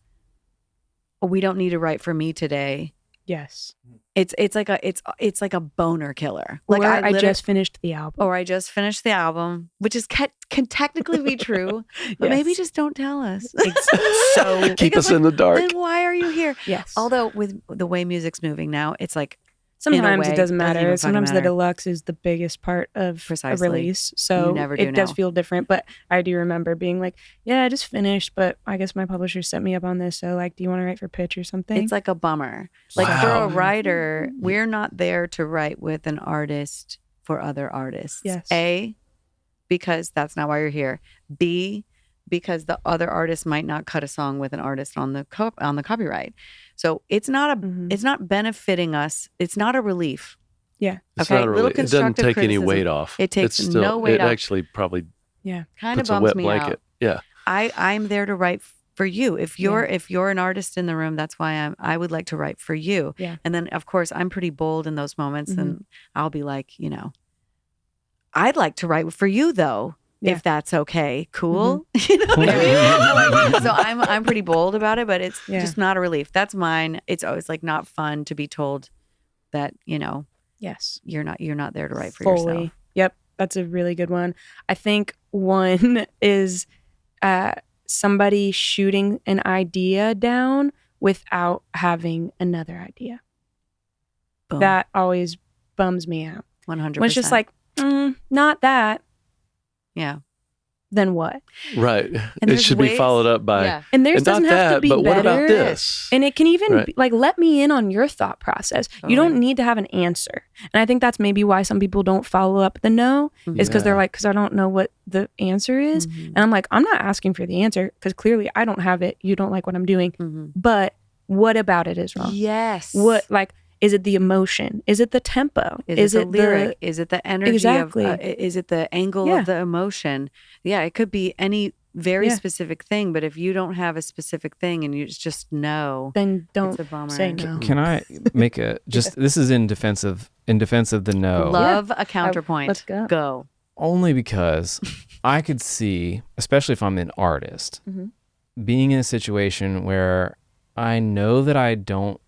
oh, we don't need to write for me today. Yes. It's like a boner killer. Like or I just finished the album. Or I just finished the album, which is can technically be true, but maybe just don't tell us. So keep us in the dark. Then why are you here? Yes. Although with the way music's moving now, it's like sometimes way, it doesn't even matter. fucking Sometimes the matter. deluxe is the biggest part of Precisely. a release. So You never do it does know. feel different. But I do remember being like, yeah, I just finished, but I guess my publisher set me up on this. So like, do you want to write for pitch or something? It's like a bummer. Like for a writer, we're not there to write with an artist for other artists. Yes. A, because that's not why you're here. B, because the other artist might not cut a song with an artist on the copyright. So it's not it's not benefiting us. It's not a relief. yeah. It's Okay, not little really. It doesn't constructive take any criticism. weight off. It takes it's still, no weight it off. actually probably Yeah. Kind of puts a bums wet me blanket. out. Yeah. I'm there to write for you. If you're an artist in the room, that's why I would like to write for you. Yeah. And then of course I'm pretty bold in those moments, and I'll be like, you know, I'd like to write for you though. Yeah. If that's okay, cool. You know what I mean? So I'm pretty bold about it, but it's just not a relief. That's mine. It's always like not fun to be told that, you know, Yes. you're not there to write for Fully. yourself. Yep. That's a really good one. I think one is somebody shooting an idea down without having another idea. Boom. That always bums me out. 100%. When it's just like, not that. yeah. Then what? Right. And It there's should ways- be followed up by Yeah. And theirs and not doesn't have to that, be but better. what about this? And it can even Right. be, like, let me in on your thought process. You don't need to have an answer. And I think that's maybe why some people don't follow up the no, is because they're like, because I don't know what the answer is. And I'm like, I'm not asking for the answer because clearly I don't have it. You don't like what I'm doing. But what about it is wrong? Yes. What, like, is it the emotion? Is it the tempo? Is it the lyric? Is it the energy Exactly. of is it the angle of the emotion? Yeah, it could be any very specific thing, but if you don't have a specific thing and you just know, Then don't it's a bummer. say no. Can I make a this is in defense of the no. Love a counterpoint. Let's go. Go. Only because I could see, especially if I'm an artist, being in a situation where I know that I don't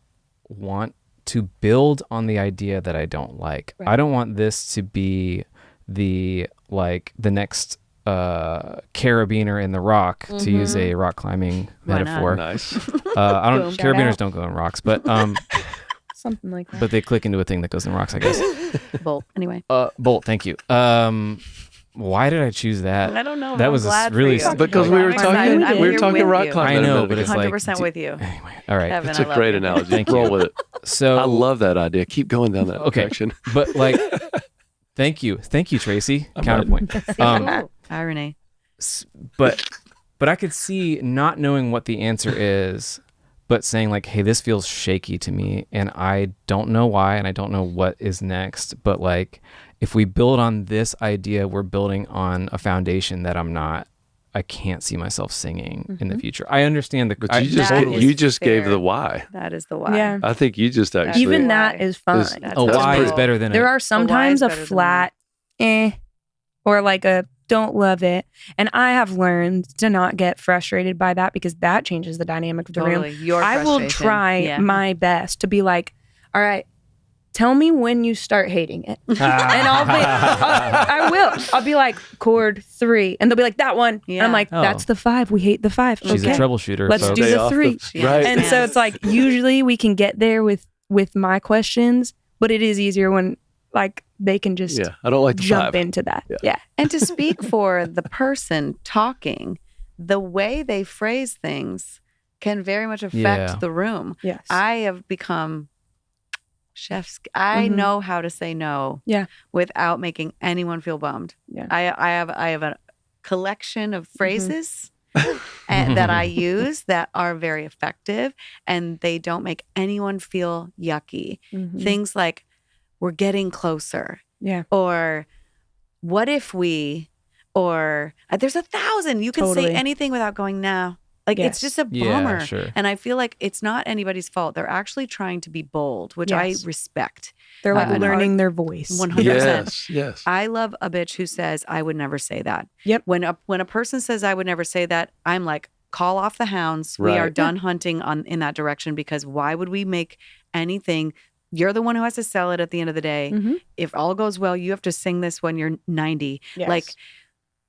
want to build on the idea that I don't like. Right. I don't want this to be the next carabiner in the rock, to use a rock climbing Why not? metaphor. nice. I don't Boom. Shout carabiners out. don't go in rocks, but Something like that. but they click into a thing that goes in rocks, I guess. Bolt. Anyway. Bolt, thank you. Why did I choose that? I don't know. That I'm was glad really for you. because we were I'm talking excited. we I'm were talking here rock with you. climbing. I know, a minute but it's ago. like 100% with you. Anyway, all right. Kevin, It's I a love great you. analogy. Thank Roll you. with it. So I love that idea. Keep going down that Okay. direction. but like, thank you, Tracy. Counterpoint. Irony. But I could see not knowing what the answer is, but saying like, hey, this feels shaky to me, and I don't know why, and I don't know what is next. But like, if we build on this idea, we're building on a foundation that I can't see myself singing in the future. I understand But I you just That gave, is you just gave fair. the why. That is the why. Yeah. I think you just actually Even why. that is fine. Is- That's a why is pretty- better than There a, are sometimes a better than flat or like a don't love it. And I have learned to not get frustrated by that because that changes the dynamic of the Totally. room. Your I will frustration. try Yeah. my best to be like, all right, tell me when you start hating it. And I will. I'll be like, chord 3. And they'll be like, that one. Yeah. And I'm like, Oh. that's the 5. We hate the 5. she's okay. a troubleshooter. Let's folks. do Stay the off 3. right. And so it's like, usually we can get there with my questions, but it is easier when like they can just Yeah, I don't like the jump 5. into that. Yeah. Yeah. And to speak for the person talking, the way they phrase things can very much affect Yeah. the room. Yes. I have become chef's. I Mhm. know how to say no. Yeah. Without making anyone feel bummed. Yeah. I have a collection of phrases and, that I use that are very effective, and they don't make anyone feel yucky. Mhm. Things like, we're getting closer. Yeah. Or what if we, or there's 1,000. You can say Totally. anything without going, nah. Like, it's Yes. just a bummer. Yeah, sure. And I feel like it's not anybody's fault. They're actually trying to be bold, which I Yes. respect. They're like an learning their voice. 100%. Yes. I love a bitch who says, I would never say that. Yep. When a person says, I would never say that, I'm like, call off the hounds. We Right. are done hunting in that direction, because why would we make anything? You're the one who has to sell it at the end of the day. Mhm. If all goes well, you have to sing this when you're 90. Yes. Like,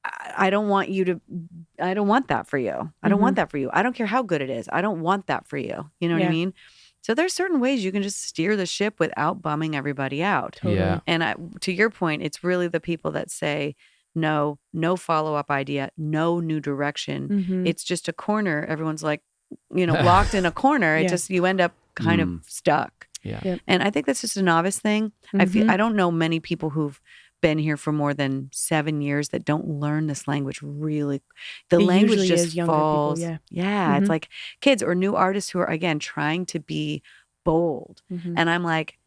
I don't want that for you. I don't want that for you. I don't care how good it is. I don't want that for you. You know what I Yeah. mean? So there's certain ways you can just steer the ship without bumming everybody out. Totally. Yeah. And to your point, it's really the people that say, no follow-up idea, no new direction. Mhm. It's just a corner. Everyone's like, locked in a corner. It Yeah. just, you end up kind of stuck. Yeah. Yep. And I think that's just a novice thing. Mhm. I don't know many people who've been here for more than 7 years that don't learn this language really. The It language usually just is younger people, falls. yeah. It's Mhm. like kids or new artists who are, again, trying to be bold. Mhm. And I'm like,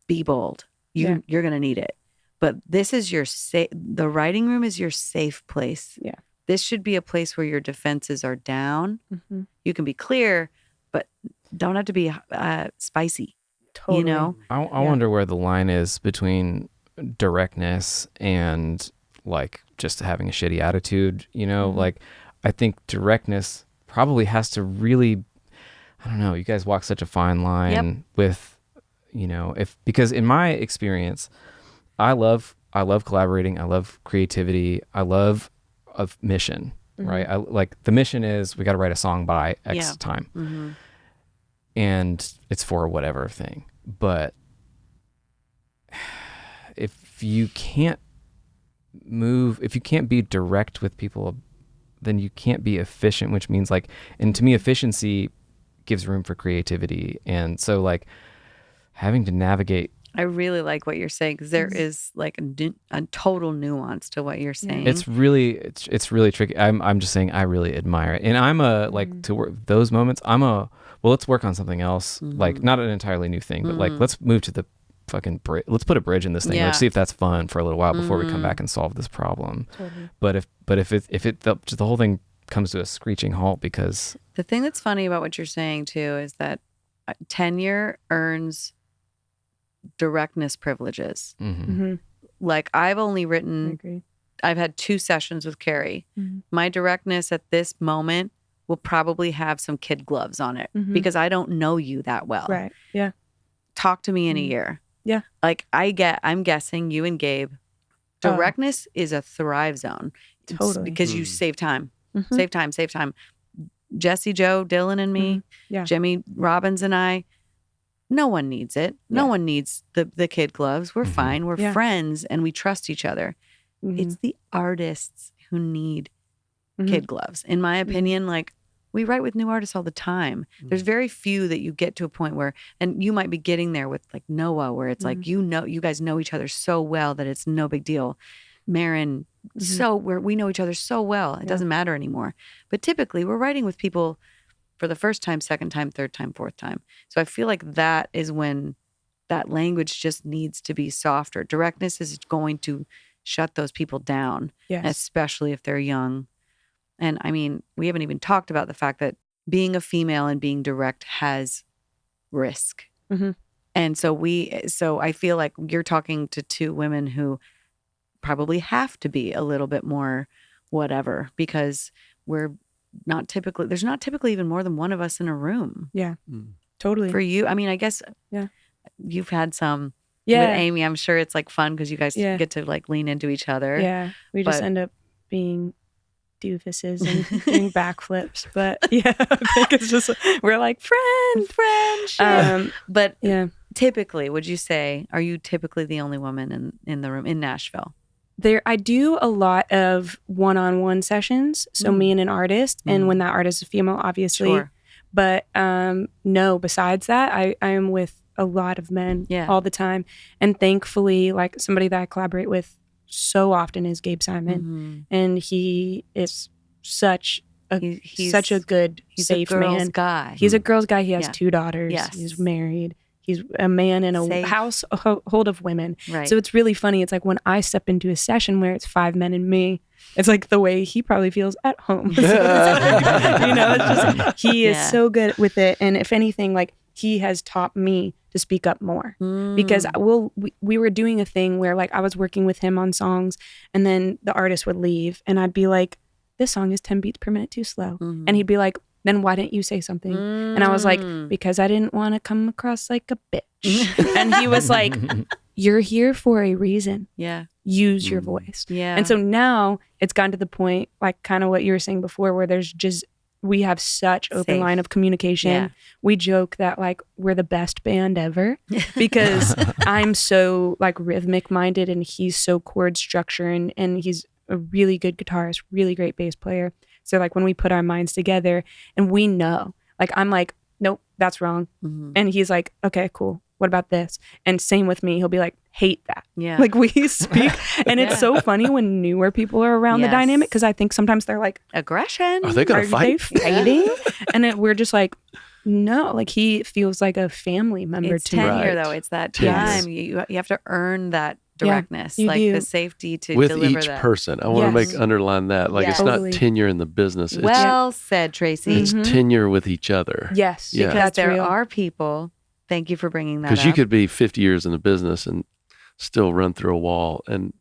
be bold. You're going to need it. But this is the writing room is your safe place. Yeah. This should be a place where your defenses are down. Mhm. You can be clear, but don't have to be spicy. Totally. You know? I wonder where the line is between directness and like just having a shitty attitude, like I think directness probably has to really, I don't know, you guys walk such a fine line with, because in my experience, I love collaborating. I love creativity. I love a mission, right? I like the mission is we got to write a song by X time. Mm-hmm. And it's for whatever thing. But if you can't be direct with people, then you can't be efficient, which means and to me, efficiency gives room for creativity. And so having to navigate. I really like what you're saying, because there is like a total nuance to what you're saying. It's really tricky. I'm just saying I really admire it. And I'm to work those moments, let's work on something else. Like not an entirely new thing, but let's move to the fucking bridge. Let's put a bridge in this thing. Let's see if that's fun for a little while before we come back and solve this problem. Totally. But if the whole thing comes to a screeching halt because the thing that's funny about what you're saying too is that tenure earns directness privileges. Mhm. Like I've only I written, agree. I've had 2 sessions with Carrie. Mhm. My directness at this moment will probably have some kid gloves on it Mhm. because I don't know you that well. Right. Yeah. Talk to me in a year. Yeah. Like I'm guessing you and Gabe, directness is a thrive zone. It's Totally. because you save time. Mhm. Save time. Jesse, Joe, Dylan, and me, Yeah. Jimmy Robbins and I, no one needs it. No Yeah. one needs the kid gloves. We're fine. We're Yeah. friends and we trust each other. Mhm. It's the artists who need Mhm. kid gloves. In my opinion, like we write with new artists all the time. There's very few that you get to a point where, and you might be getting there with like Noah, where it's like, you guys know each other so well that it's no big deal. Maryanne, we know each other so well. It doesn't matter anymore. But typically we're writing with people for the first time, second time, third time, fourth time. So I feel like that is when that language just needs to be softer. Directness is going to shut those people down, Yes. especially if they're young. And I mean, we haven't even talked about the fact that being a female and being direct has risk. Mhm. And so I feel like you're talking to 2 women who probably have to be a little bit more whatever, because there's not typically even more than one of us in a room. Yeah. Totally. For you, I mean, I guess you've had some with Amy. I'm sure it's like fun because you guys get to like lean into each other. Yeah. We just end up being doofuses and doing backflips. But I think it's just, we're like friendship. But yeah. typically, would you say, are you typically the only woman in the room in Nashville? I do a lot of one-on-one sessions. So me and an artist, and when that artist is female, obviously. Sure. But no, besides that, I am with a lot of men all the time. And thankfully, like somebody that I collaborate with so often is Gabe Simon. And he is such a good, safe a girl's man. guy. He's a girl's guy. He has Yeah. 2 daughters. Yes. He's married. He's a man in a Safe. household of women. Right. So it's really funny. It's like when I step into a session where it's 5 men and me, it's like the way he probably feels at home. So it's just, he is so good with it. And if anything, like he has taught me to speak up more because we were doing a thing where like I was working with him on songs and then the artist would leave and I'd be like, this song is 10 beats per minute too slow. And he'd be like, then why didn't you say something? And I was like, because I didn't want to come across like a bitch. And he was like, you're here for a reason. Yeah. Use your voice. Yeah. And so now it's gotten to the point, like kind of what you were saying before, where there's just, we have such open Safe. line of communication. Yeah. We joke that like we're the best band ever because I'm so like rhythmic minded and he's so chord structure and he's a really good guitarist, really great bass player. So like when we put our minds together and we know, like I'm like, nope, that's wrong. And he's like, okay, cool. What about this? And same with me. He'll be like, hate that. Yeah. Like we speak. And it's so funny when newer people are around the dynamic because I think sometimes they're like, aggression. Are they going to fight? They fighting? And we're just like, no, like he feels like a family member It's to me. tenure Right. though. It's that Tenure. time. You have to earn that directness, you like do. the safety to With deliver each that. person. I want Yes. to underline that. Like it's Totally. not tenure in the business. Well said, Tracy. It's tenure with each other. Yes, Yeah. Because that's there real. are people. Thank you for bringing that up. Because you could be 50 years in the business and still run through a wall and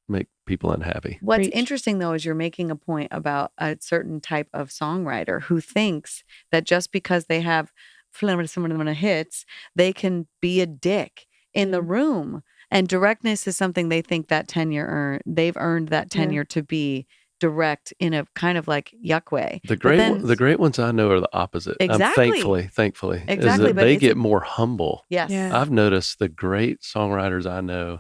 make people unhappy. What's Preach. interesting though is you're making a point about a certain type of songwriter who thinks that just because they have some of the hits, they can be a dick in the room. And directness is something they think that tenure they've earned that tenure to be direct in a kind of like yuck way. The But then- great ones I know are the opposite. Exactly. Thankfully, is Exactly, that but they it's get more humble. Yes. Yeah. I've noticed the great songwriters I know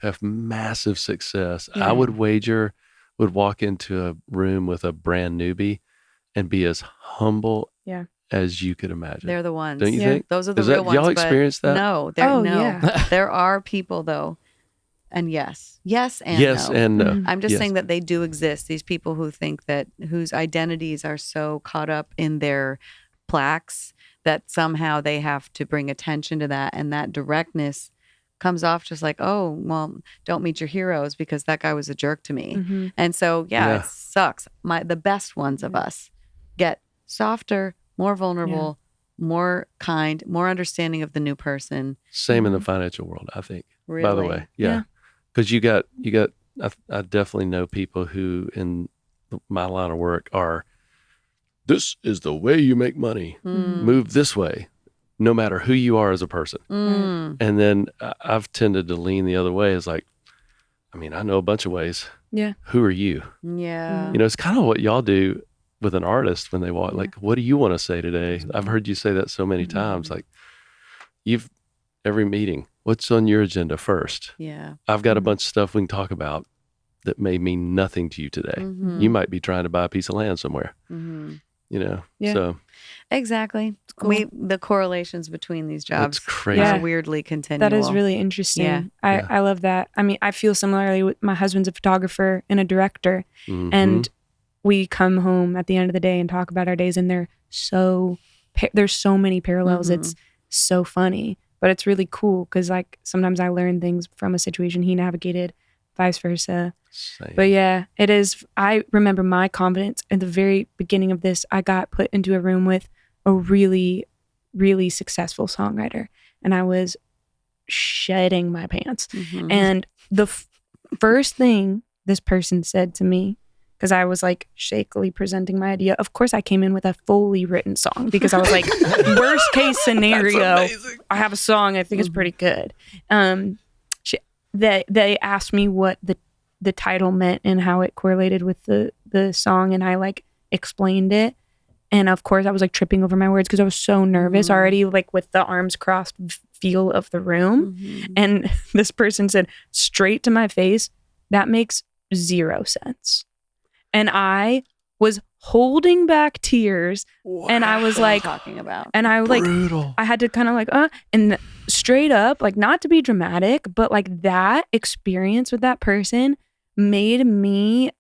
have massive success. Yeah. I would wager would walk into a room with a brand newbie and be as humble Yeah. as you could imagine. They're the ones. Don't you Yeah. think? Those are the Is real that, ones. y'all but experience that? No, yeah. there are people though. And yes and Yes no. and no. Mhm. I'm just Yes. saying that they do exist. These people who think that whose identities are so caught up in their plaques that somehow they have to bring attention to that, and that directness comes off just like, oh, well, don't meet your heroes because that guy was a jerk to me. Mhm. And so, Yeah. it sucks. The best ones of us get softer, more vulnerable, more kind, more understanding of the new person. Same in the financial world, I think. Really. By the way, yeah, because you got. I definitely know people who in my line of work are. This is the way you make money. Move this way, no matter who you are as a person. Mm. And then I've tended to lean the other way. Is like, I mean, I know a bunch of ways. Yeah. Who are you? Yeah. You know, it's kind of what y'all do with an artist when they walk. Like, what do you want to say today? I've heard you say that so many times. Like, every meeting. What's on your agenda first? Yeah. I've got a bunch of stuff we can talk about that may mean nothing to you today. Mhm. You might be trying to buy a piece of land somewhere, Mhm. you know? Yeah. So Exactly. cool. The correlations between these jobs that's crazy. are Yeah. weirdly continual. That is really interesting. Yeah. Yeah. I love that. I mean, I feel similarly with my husband's a photographer and a director. Mhm. And we come home at the end of the day and talk about our days and there's so many parallels. Mhm. It's so funny, but it's really cool because like sometimes I learn things from a situation he navigated, vice versa. Same. But yeah, it is. I remember my confidence at the very beginning of this. I got put into a room with a really, really successful songwriter, and I was shedding my pants. Mhm. And the first thing this person said to me, because I was like shakily presenting my idea. Of course, I came in with a fully written song because I was like, worst case scenario, I have a song I think is pretty good. They asked me what the title meant and how it correlated with the song, and I like explained it. And of course, I was like tripping over my words because I was so nervous already, like with the arms crossed feel of the room. Mhm. And this person said straight to my face, "That makes 0 sense." And I was holding back tears, and I was What I'm like, talking about. and I like, Brutal. I had to kind of like, and straight up, like not to be dramatic, but like that experience with that person made me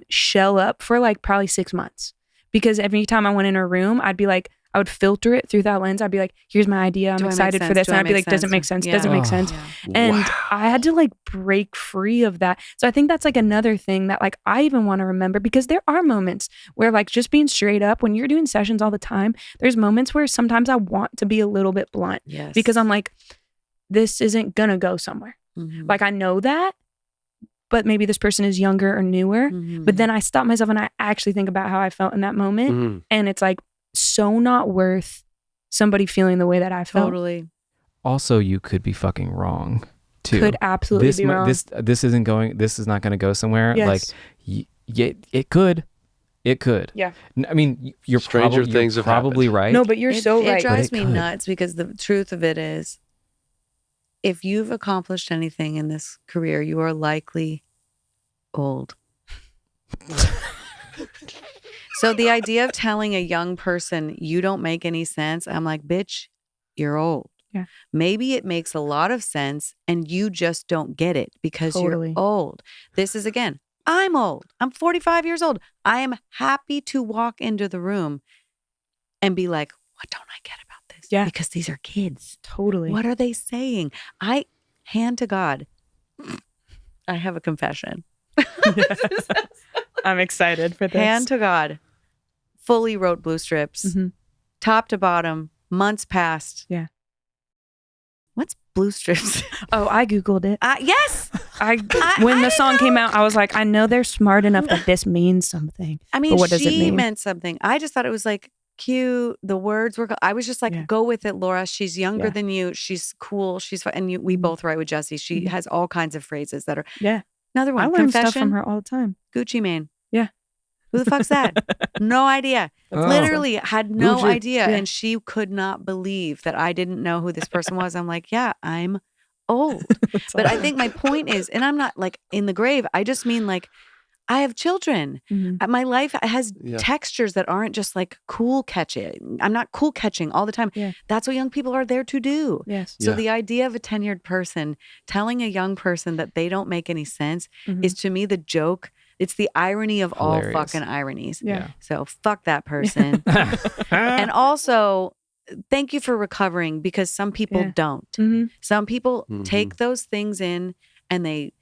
shell up for like probably 6 months. Because every time I went in her room, I'd be like, I would filter it through that lens. I'd be like, here's my idea. I'm Do I make excited for sense? this. Do And I I'd be make like, does it sense? make sense? Yeah. Does it make Oh. sense? Yeah. And Wow. I had to like break free of that. So I think that's like another thing that like I even want to remember, because there are moments where like just being straight up, when you're doing sessions all the time, there's moments where sometimes I want to be a little bit blunt, Yes. because I'm like, this isn't gonna go somewhere. Mhm. Like I know that, but maybe this person is younger or newer. Mhm. But then I stop myself and I actually think about how I felt in that moment. Mhm. And it's like so not worth somebody feeling the way that I felt. Totally. Also, you could be fucking wrong too. Could absolutely this be wrong. this isn't going. This is not going to go somewhere. Yes. Like, it could. It could. Yeah. I mean, you're Stranger probably, things you're have probably happened. right. No, but you're It so right. drives But it me could. nuts, because the truth of it is, if you've accomplished anything in this career, you are likely old. So the idea of telling a young person you don't make any sense, I'm like, bitch, you're old. Yeah. Maybe it makes a lot of sense and you just don't get it because Totally. you're old. This is, again, I'm old. I'm 45 years old. I am happy to walk into the room and be like, what don't I get about this? Yeah. Because these are kids. Totally. What are they saying? Hand to God, I have a confession. I'm excited for this. Hand to God, fully wrote blue strips, Mhm. top to bottom, months passed. Yeah. What's blue strips? Oh, I Googled it. Yes. When I the song know. came out, I was like, I know they're smart enough that this means something. I mean, But what does it she mean? meant something. I just thought it was like cute. The words were, I was just like, Yeah. go with it, Laura. She's younger Yeah. than you. She's cool. She's fun. And we Mhm. both write with Jessie. She Mhm. has all kinds of phrases that are, Yeah. another one, I learn confession, stuff from her all the time. Gucci Mane. Yeah. Who the fuck's that? No idea. Oh. Literally had no Gucci. idea. Yeah. And she could not believe that I didn't know who this person was. I'm like, yeah, I'm old. But I think my point is, and I'm not like in the grave, I just mean like, I have children. Mhm. My life has Yeah. textures that aren't just like cool catching. I'm not cool catching all the time. Yeah. That's what young people are there to do. Yes. So Yeah. the idea of a tenured person telling a young person that they don't make any sense Mhm. is, to me, the joke. It's the irony of all Hilarious. fucking ironies. Yeah. So fuck that person. And also, thank you for recovering, because some people Yeah. don't. Mhm. Some people Mhm. take those things in and they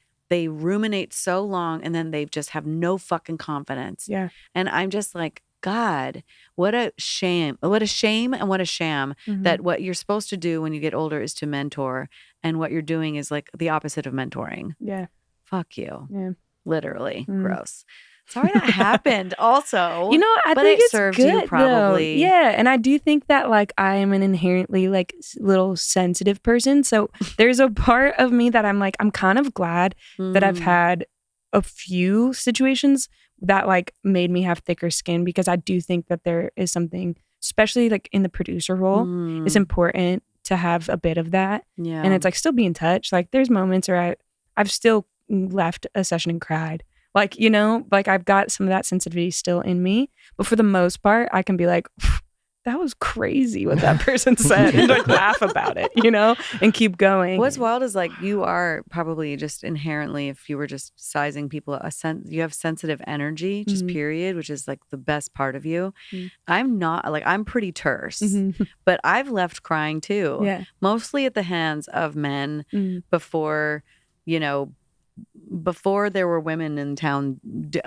ruminate so long, and then they just have no fucking confidence. Yeah. And I'm just like, God, what a shame. What a shame and what a sham Mhm. that what you're supposed to do when you get older is to mentor, and what you're doing is like the opposite of mentoring. Yeah. Fuck you. Yeah. Literally. Mm. Gross. Sorry that happened also. You know, I But think it it's served good, you though. probably. Yeah, and I do think that like I am an inherently like little sensitive person. So there's a part of me that I'm like, I'm kind of glad that I've Mm. had a few situations that like made me have thicker skin, because I do think that there is something, especially like in the producer role, it's Mm. important to have a bit of that. Yeah. And it's like still be in touch. Like there's moments where I've still left a session and cried. Like, you know, like I've got some of that sensitivity still in me. But for the most part, I can be like, that was crazy what that person said, and like laugh about it, you know, and keep going. What's wild is like you are probably just inherently, if you were just sizing people, you have sensitive energy, just Mhm. period, which is like the best part of you. Mhm. I'm not, like, I'm pretty terse, Mhm. but I've left crying too. Yeah. Mostly at the hands of men Mm. before, you know, before there were women in town,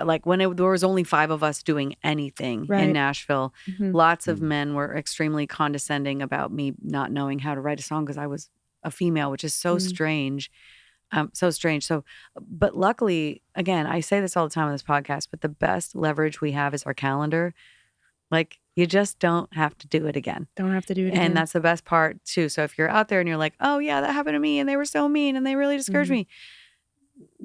like when there was only 5 of us doing anything Right. in Nashville, Mhm. lots of Mhm. men were extremely condescending about me not knowing how to write a song because I was a female, which is so Mm. strange. So strange. So, but luckily, again, I say this all the time on this podcast, but the best leverage we have is our calendar. Like, you just don't have to do it again. Don't have to do it again. And that's the best part too. So if you're out there and you're like, oh yeah, that happened to me and they were so mean and they really discouraged me,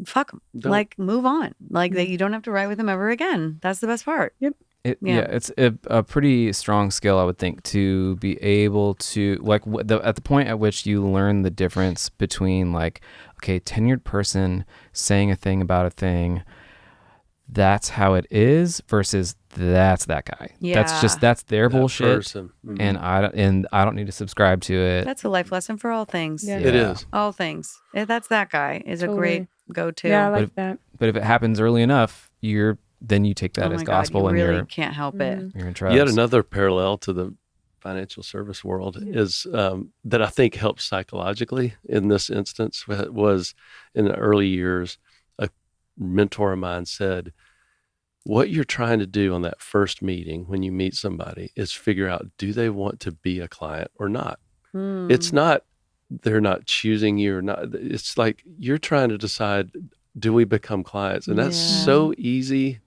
fuck them. Don't. Like, move on. Like, that you don't have to write with them ever again. That's the best part. Yep. Yeah. It's a pretty strong skill, I would think, to be able to like at the point at which you learn the difference between like, okay, tenured person saying a thing about a thing, that's how it is, versus that's that guy. Yeah. That's their That bullshit, person. Mhm. and I don't need to subscribe to it. That's a life lesson for all things. Yeah. It is. All things. That's that guy is a great go-to. Yeah, I But like that. But if it happens early enough, then you take that oh as my gospel, God, you and really can't help it. Mhm. you're in trust. Yet another parallel to the financial service world is that I think helps psychologically in this instance was in the early years, a mentor of mine said, what you're trying to do on that first meeting when you meet somebody is figure out, do they want to be a client or not? It's not, they're not choosing you or not. It's like you're trying to decide, do we become clients? And that's so easy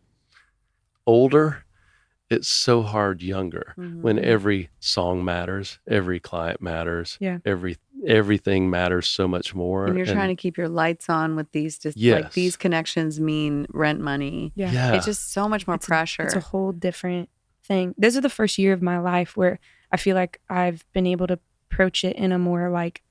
older. It's so hard younger when every song matters, every client matters, everything matters so much more. And you're trying to keep your lights on with these, like these connections mean rent money. Yeah. It's just so much more pressure. It's a whole different thing. This is the first year of my life where I feel like I've been able to approach it in a more like,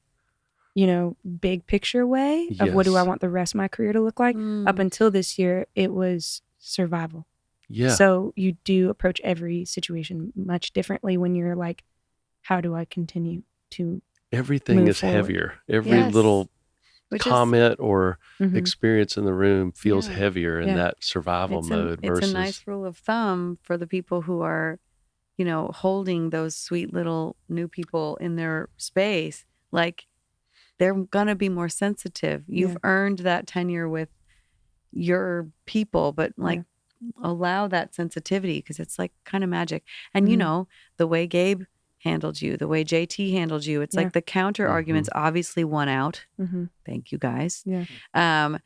big picture way of what do I want the rest of my career to look like. Up until this year, it was survival. Yeah. So you do approach every situation much differently when you're like, how do I continue to everything is forward? Heavier. Every little comment or experience in the room feels heavier in that survival mode versus. It's a nice rule of thumb for the people who are, holding those sweet little new people in their space. Like, they're going to be more sensitive. You've earned that tenure with your people, but allow that sensitivity because it's like kind of magic. And the way Gabe handled you, the way JT handled you, it's like the counter arguments obviously won out. Thank you guys. And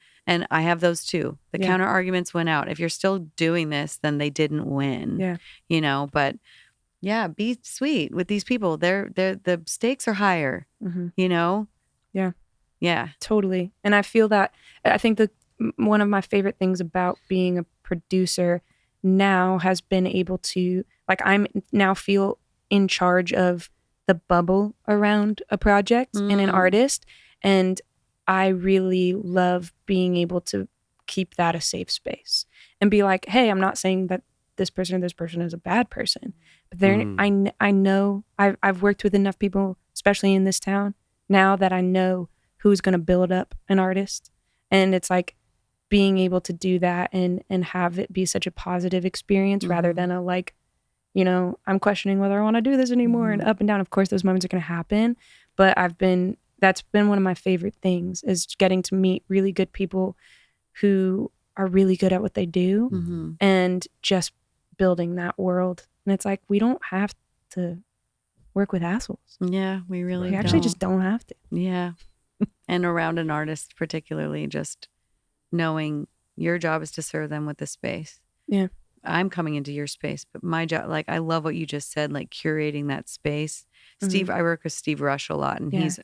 I have those too. The counter arguments went out. If you're still doing this, then they didn't win. But be sweet with these people. The stakes are higher. Totally. And I feel that I think one of my favorite things about being a producer now has been able to, like, I'm now feel in charge of the bubble around a project and an artist. And I really love being able to keep that a safe space and be like, hey, I'm not saying that this person or this person is a bad person, but I know I've worked with enough people, especially in this town now, that I know who's going to build up an artist. And it's like being able to do that and have it be such a positive experience rather than a like, I'm questioning whether I want to do this anymore and up and down. Of course, those moments are going to happen, but that's been one of my favorite things is getting to meet really good people who are really good at what they do and just building that world. And it's like, we don't have to work with assholes. Yeah, we really actually just don't have to. Yeah. And around an artist, particularly, just knowing your job is to serve them with the space. Yeah. I'm coming into your space, but my job, like, I love what you just said, like curating that space. Steve, I work with Steve Rush a lot, and he's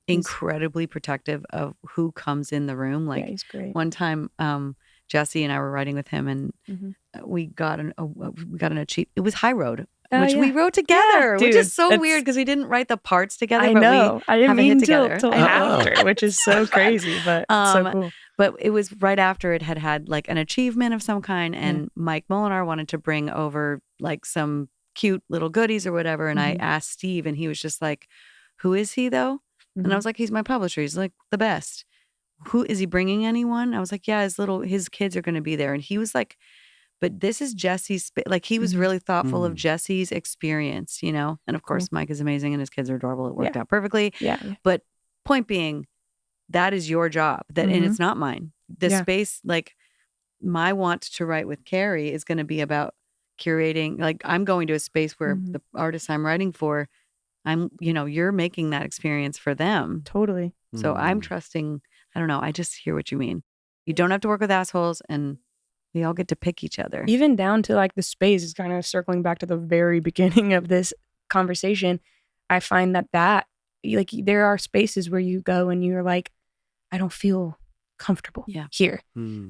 incredibly protective of who comes in the room. Like, he's great. One time, Jesse and I were writing with him, and we got an achieve. It was High Road, which we wrote together, which is so weird because we didn't write the parts together. I know. But I didn't mean together till after, which is so crazy, but so cool. But it was right after it had like an achievement of some kind, and Mike Molinar wanted to bring over like some cute little goodies or whatever. And I asked Steve, and he was just like, "Who is he though?" And I was like, "He's my publisher. He's like the best." Who is he bringing anyone? I was like, "Yeah, his kids are going to be there." And he was like, "But this is Jesse's like he was really thoughtful of Jesse's experience, And of course, Mike is amazing, and his kids are adorable. It worked out perfectly. But point being, that is your job. And it's not mine. The space, like my want to write with Carrie is going to be about curating. Like, I'm going to a space where the artists I'm writing for, you're making that experience for them. Totally. So I'm trusting. I don't know. I just hear what you mean. You don't have to work with assholes, and we all get to pick each other. Even down to like the space is kind of circling back to the very beginning of this conversation. I find that like there are spaces where you go and you're like, I don't feel comfortable here.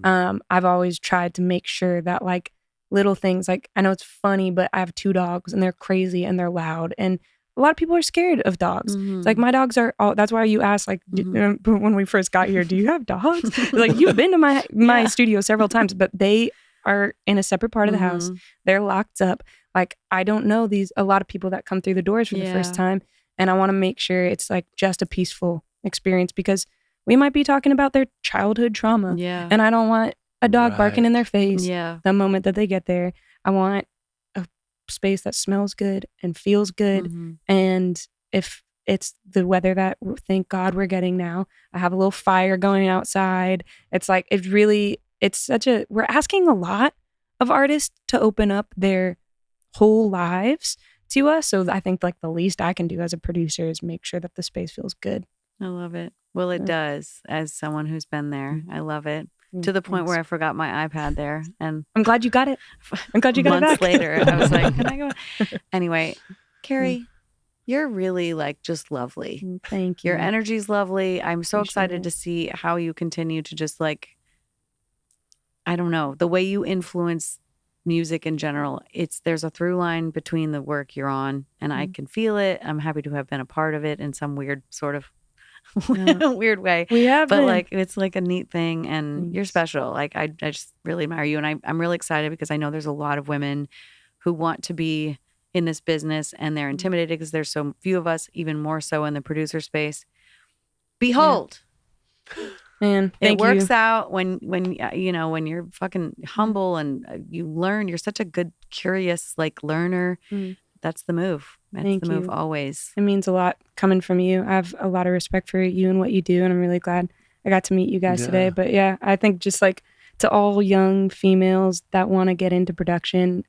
I've always tried to make sure that like little things, like I know it's funny, but I have 2 dogs and they're crazy and they're loud, and a lot of people are scared of dogs. It's like my dogs are all, that's why you asked like when we first got here, do you have dogs? Like, you've been to my studio several times, but they are in a separate part of the house. They're locked up. Like, I don't know a lot of people that come through the doors for the first time, and I want to make sure it's like just a peaceful experience, because we might be talking about their childhood trauma. And I don't want a dog barking in their face the moment that they get there. I want a space that smells good and feels good. Mhm. And if it's the weather that thank God we're getting now, I have a little fire going outside. It's like, we're asking a lot of artists to open up their whole lives to us. So I think like the least I can do as a producer is make sure that the space feels good. I love it. Well, it Yeah. does, as someone who's been there. I love it. Mm, To the point thanks. where I forgot my iPad there. And I'm glad you got it. I'm glad you got it months back. later, I was like, can I go? Anyway, Carrie, you're really like just lovely. Thank you. Your energy's lovely. I'm so Appreciate excited it. to see how you continue to just like, I don't know, the way you influence music in general. There's a through line between the work you're on, and I can feel it. I'm happy to have been a part of it in some weird sort of weird way. We have But been. like, it's like a neat thing, and you're Thanks. special. Like, I just really admire you, and I'm really excited because I know there's a lot of women who want to be in this business, and they're intimidated because there's so few of us, even more so in the producer space. Behold, Man, thank it works you. out when when you're fucking humble and you learn. You're such a good, curious like learner. Mm. That's the move. That's Thank the move you. always. It means a lot coming from you. I have a lot of respect for you and what you do, and I'm really glad I got to meet you guys today. Yeah. But yeah, I think just like to all young females that want to get into production,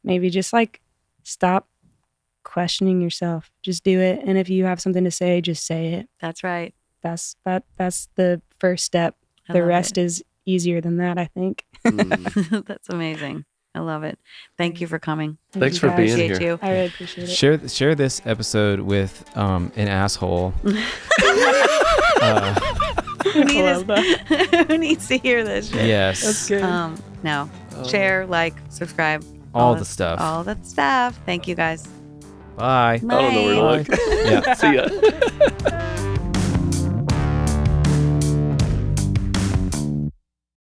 maybe just like stop questioning yourself. Just do it. And if you have something to say, just say it. That's right. That's the first step. I The love rest it. is easier than that, I think. That's amazing. I love it. Thank you for coming. Thank Thanks you for being guys. Appreciate here. you. I really appreciate it. Share this episode with an asshole. Who needs to hear this shit? Yes. That's good. No. Share, like, subscribe. All the stuff. All that stuff. Thank you guys. Bye. I don't know where to Bye. look. Yeah. See ya.